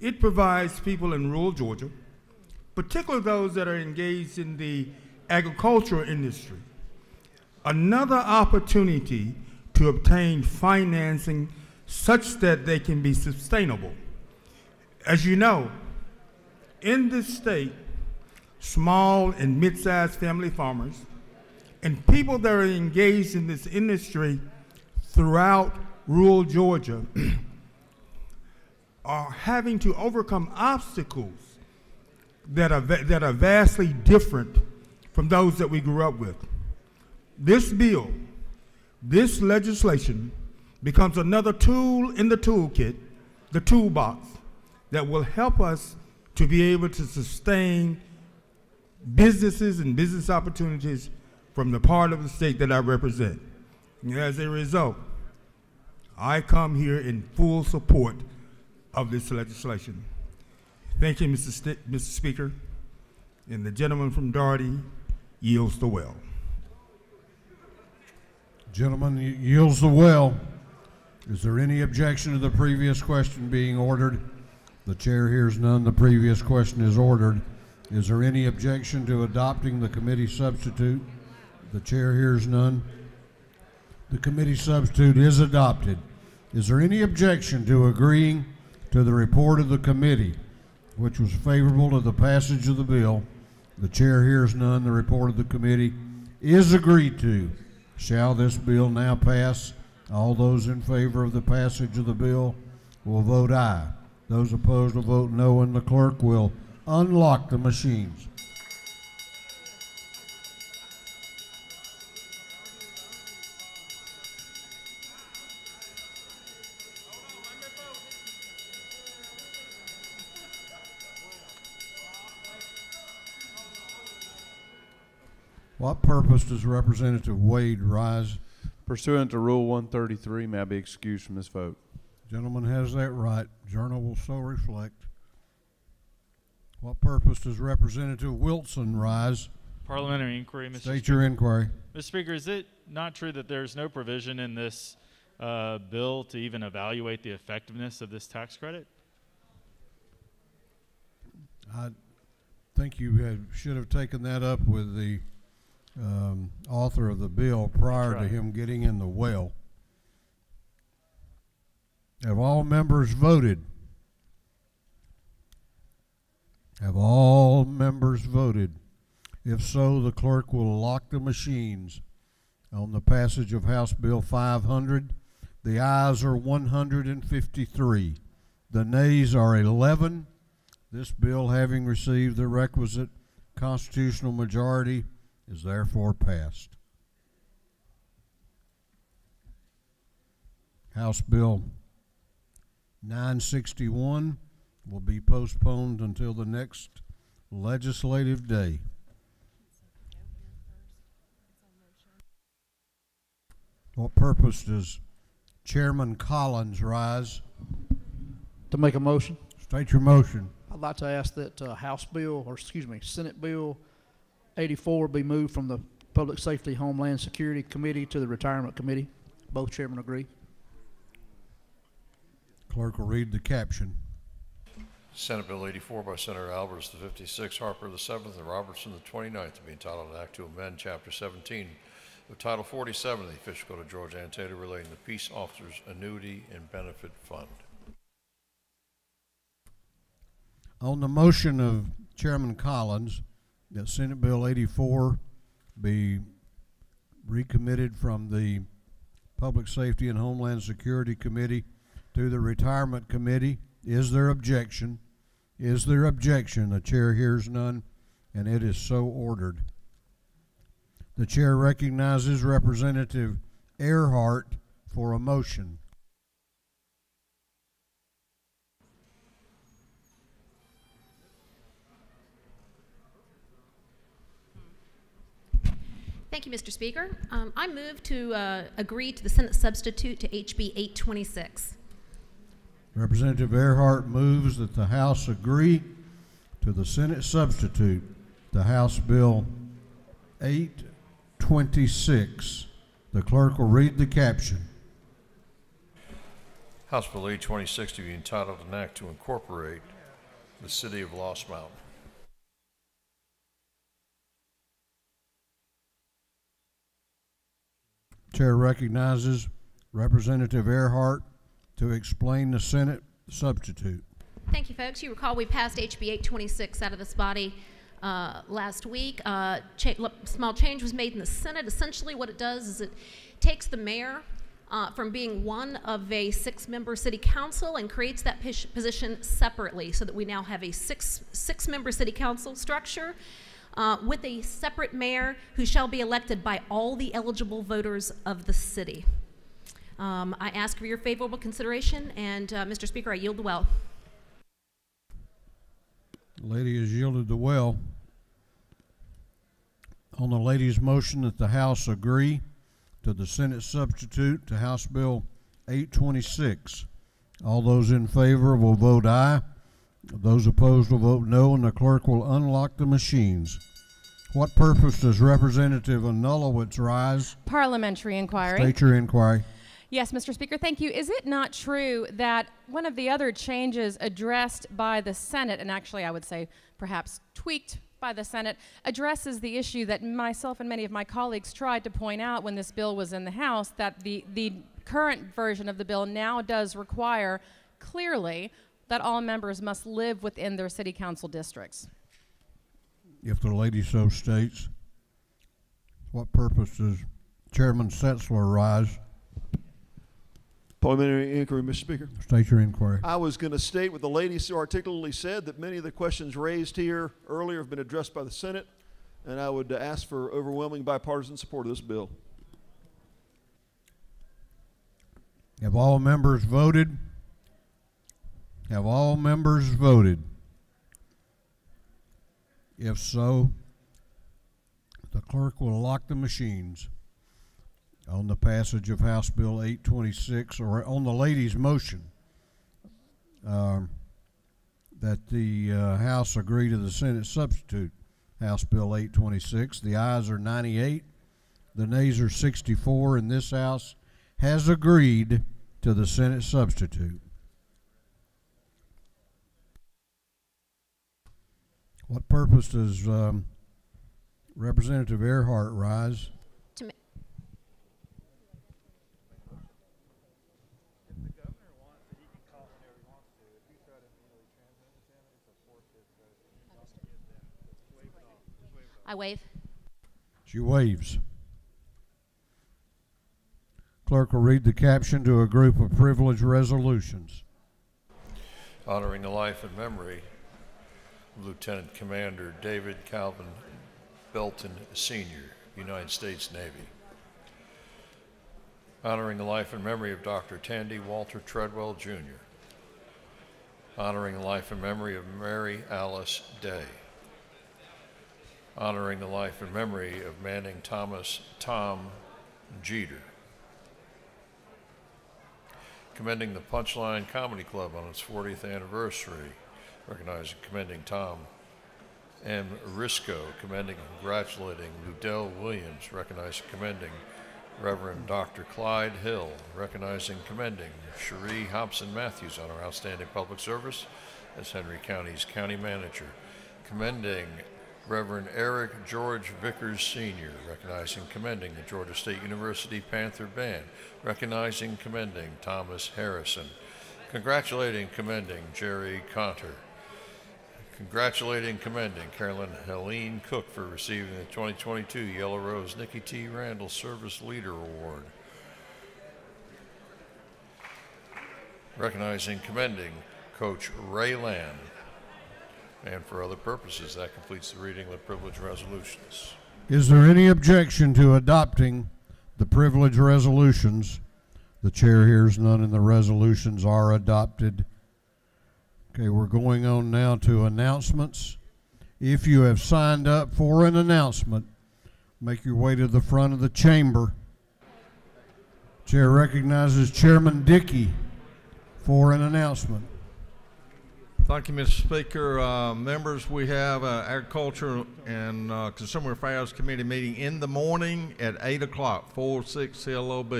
It provides people in rural Georgia, particularly those that are engaged in the agricultural industry, another opportunity to obtain financing such that they can be sustainable. As you know, in this state, small and mid-sized family farmers and people that are engaged in this industry throughout rural Georgia are having to overcome obstacles that are vastly different from those that we grew up with. This bill, this legislation, becomes another tool in the toolkit, the toolbox, that will help us to be able to sustain businesses and business opportunities from the part of the state that I represent. And as a result, I come here in full support of this legislation. Thank you, Mr. Speaker. And the gentleman from Doherty yields the well. Gentleman yields the well. Is there any objection to the previous question being ordered? The chair hears none. The previous question is ordered. Is there any objection to adopting the committee substitute? The chair hears none. The committee substitute is adopted. Is there any objection to agreeing to the report of the committee, which was favorable to the passage of the bill? The chair hears none. The report of the committee is agreed to. Shall this bill now pass? All those in favor of the passage of the bill will vote aye. Those opposed will vote no, and the clerk will unlock the machines. What purpose does Representative Wade rise? Pursuant to Rule 133, may I be excused from this vote? Gentleman has that right. Journal will so reflect. What purpose does Representative Wilson rise? Parliamentary inquiry, Mr. State your inquiry. Mr. Speaker, is it not true that there's no provision in this bill to even evaluate the effectiveness of this tax credit? I think you should have taken that up with the author of the bill prior to him getting in the well. Have all members voted? Have all members voted? If so, the clerk will lock the machines on the passage of House Bill 500, The ayes are 153. The nays are 11. This bill, having received the requisite constitutional majority, is therefore passed. House Bill 961 will be postponed until the next legislative day. What purpose does Chairman Collins rise? To make a motion. State your motion. I'd like to ask that Senate Bill 84 be moved from the Public Safety Homeland Security Committee to the Retirement Committee. Both chairmen agree. Clerk will read the caption. Senate Bill 84 by Senator Alvarez the 56th, Harper the 7th, and Robertson the 29th to be entitled an act to amend Chapter 17 of Title 47 of the Official Code of Georgia annotated relating to Peace Officers Annuity and Benefit Fund. On the motion of Chairman Collins that Senate Bill 84 be recommitted from the Public Safety and Homeland Security Committee to the Retirement Committee, is there objection? Is there objection? The chair hears none, and it is so ordered. The chair recognizes Representative Earhart for a motion. Thank you, Mr. Speaker. I move to agree to the Senate substitute to HB 826. Representative Earhart moves that the House agree to the Senate substitute to House Bill 826. The clerk will read the caption. House Bill 826 to be entitled an act to incorporate the city of Lost Mountain. Chair recognizes Representative Earhart to explain the Senate substitute. Thank you, folks. You recall we passed HB 826 out of this body last week. Small change was made in the Senate. Essentially what it does is it takes the mayor from being one of a 6-member city council and creates that position separately so that we now have a six-member city council structure with a separate mayor who shall be elected by all the eligible voters of the city. I ask for your favorable consideration, and Mr. Speaker, I yield the well. The lady has yielded the well. On the lady's motion that the House agree to the Senate substitute to House Bill 826, all those in favor will vote aye. Those opposed will vote no, and the clerk will unlock the machines. What purpose does Representative Anulowicz rise? Parliamentary inquiry. State your inquiry. Yes, Mr. Speaker, thank you. Is it not true that one of the other changes addressed by the Senate, and actually I would say perhaps tweaked by the Senate, addresses the issue that myself and many of my colleagues tried to point out when this bill was in the House, that the current version of the bill now does require clearly that all members must live within their city council districts? If the lady so states. What purpose does Chairman Setzler rise? Parliamentary inquiry, Mr. Speaker. State your inquiry. I was going to state what the lady so articulately said, that many of the questions raised here earlier have been addressed by the Senate, and I would ask for overwhelming bipartisan support of this bill. Have all members voted? Have all members voted? If so, the clerk will lock the machines on the passage of House Bill 826, or on the lady's motion that the House agree to the Senate substitute, House Bill 826. The ayes are 98, the nays are 64, and this House has agreed to the Senate substitute. What purpose does Representative Earhart rise? I waive. She waives. Clerk will read the caption to a group of privileged resolutions. Honoring the life and memory of Lieutenant Commander David Calvin Belton, Sr., United States Navy. Honoring the life and memory of Dr. Tandy Walter Treadwell, Jr. Honoring the life and memory of Mary Alice Day. Honoring the life and memory of Manning Thomas Tom Jeter. Commending the Punchline Comedy Club on its 40th anniversary, recognizing and commending Tom M. Risco, commending and congratulating Ludell Williams, recognizing and commending Reverend Dr. Clyde Hill, recognizing and commending Cherie Hobson Matthews on her outstanding public service as Henry County's county manager, commending Reverend Eric George Vickers Sr., recognizing and commending the Georgia State University Panther Band, recognizing and commending Thomas Harrison, congratulating and commending Jerry Conter, congratulating and commending Carolyn Helene Cook for receiving the 2022 Yellow Rose Nikki T. Randall Service Leader Award, recognizing and commending Coach Ray Land. And for other purposes, that completes the reading of the privilege resolutions. Is there any objection to adopting the privilege resolutions? The chair hears none and the resolutions are adopted. Okay, we're going on now to announcements. If you have signed up for an announcement, make your way to the front of the chamber. Chair recognizes Chairman Dickey for an announcement. Thank you, Mr. Speaker. Members, we have an Agriculture and Consumer Affairs Committee meeting in the morning at 8 o'clock, 406 LOB.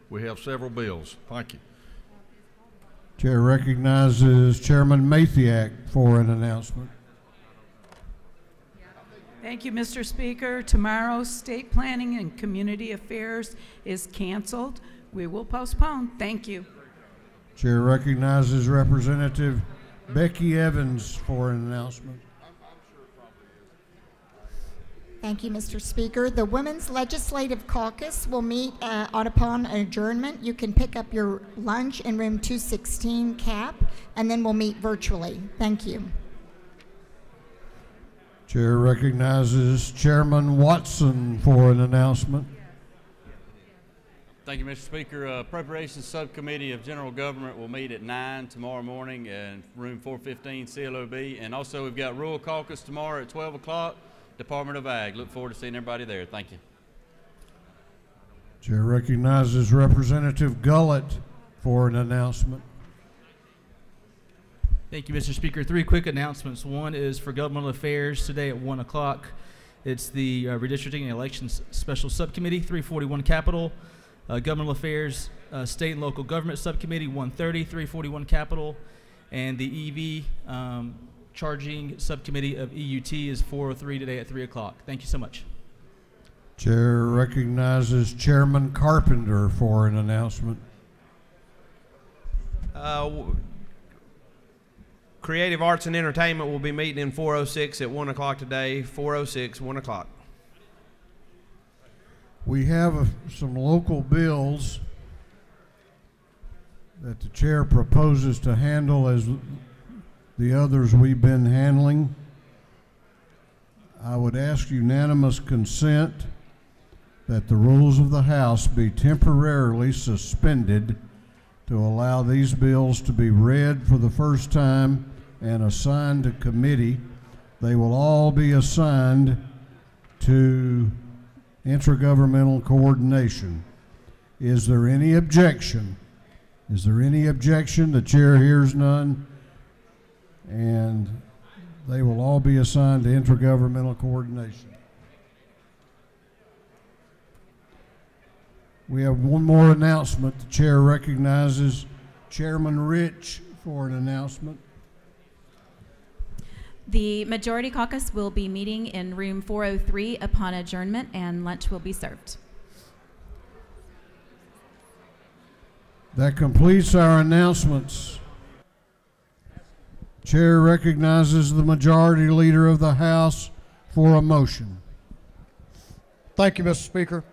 We have several bills. Thank you. Chair recognizes Chairman Mathiak for an announcement. Thank you, Mr. Speaker. Tomorrow's State Planning and Community Affairs is canceled. We will postpone. Thank you. Chair recognizes Representative Becky Evans for an announcement. Thank you, Mr. Speaker. The Women's Legislative Caucus will meet upon adjournment. You can pick up your lunch in room 216 CAP, and then we'll meet virtually. Thank you. Chair recognizes Chairman Watson for an announcement. Thank you, Mr. Speaker. Appropriations Subcommittee of General Government will meet at 9 tomorrow morning in room 415 CLOB. And also we've got Rural Caucus tomorrow at 12 o'clock, Department of Ag. Look forward to seeing everybody there. Thank you. Chair recognizes Representative Gullett for an announcement. Thank you, Mr. Speaker. 3 quick announcements. One is for Governmental Affairs today at 1 o'clock. It's the Redistricting and Elections Special Subcommittee, 341 Capitol. Governmental Affairs State and Local Government Subcommittee, 130, 341 Capitol. And the EV Charging Subcommittee of EUT is 403 today at 3 o'clock. Thank you so much. Chair recognizes Chairman Carpenter for an announcement. Creative Arts and Entertainment will be meeting in 406 at 1 o'clock today, 406, 1 o'clock. We have some local bills that the chair proposes to handle as the others we've been handling. I would ask unanimous consent that the rules of the House be temporarily suspended to allow these bills to be read for the first time and assigned to committee. They will all be assigned to intergovernmental coordination. Is there any objection? Is there any objection? The chair hears none. And they will all be assigned to intergovernmental coordination. We have one more announcement. The chair recognizes Chairman Rich for an announcement. The Majority Caucus will be meeting in room 403 upon adjournment, and lunch will be served. That completes our announcements. Chair recognizes the Majority Leader of the House for a motion. Thank you, Mr. Speaker.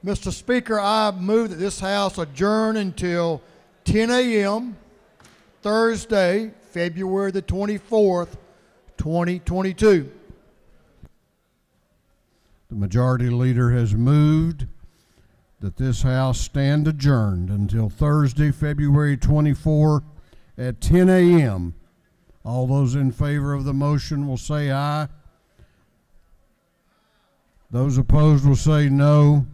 Mr. Speaker, I move that this House adjourn until 10 a.m. Thursday, February the 24th, 2022. The majority leader has moved that this House stand adjourned until Thursday, February 24 at 10 a.m. All those in favor of the motion will say aye. Those opposed will say no.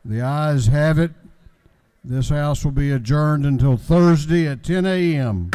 The ayes have it. This House will be adjourned until Thursday at 10 a.m.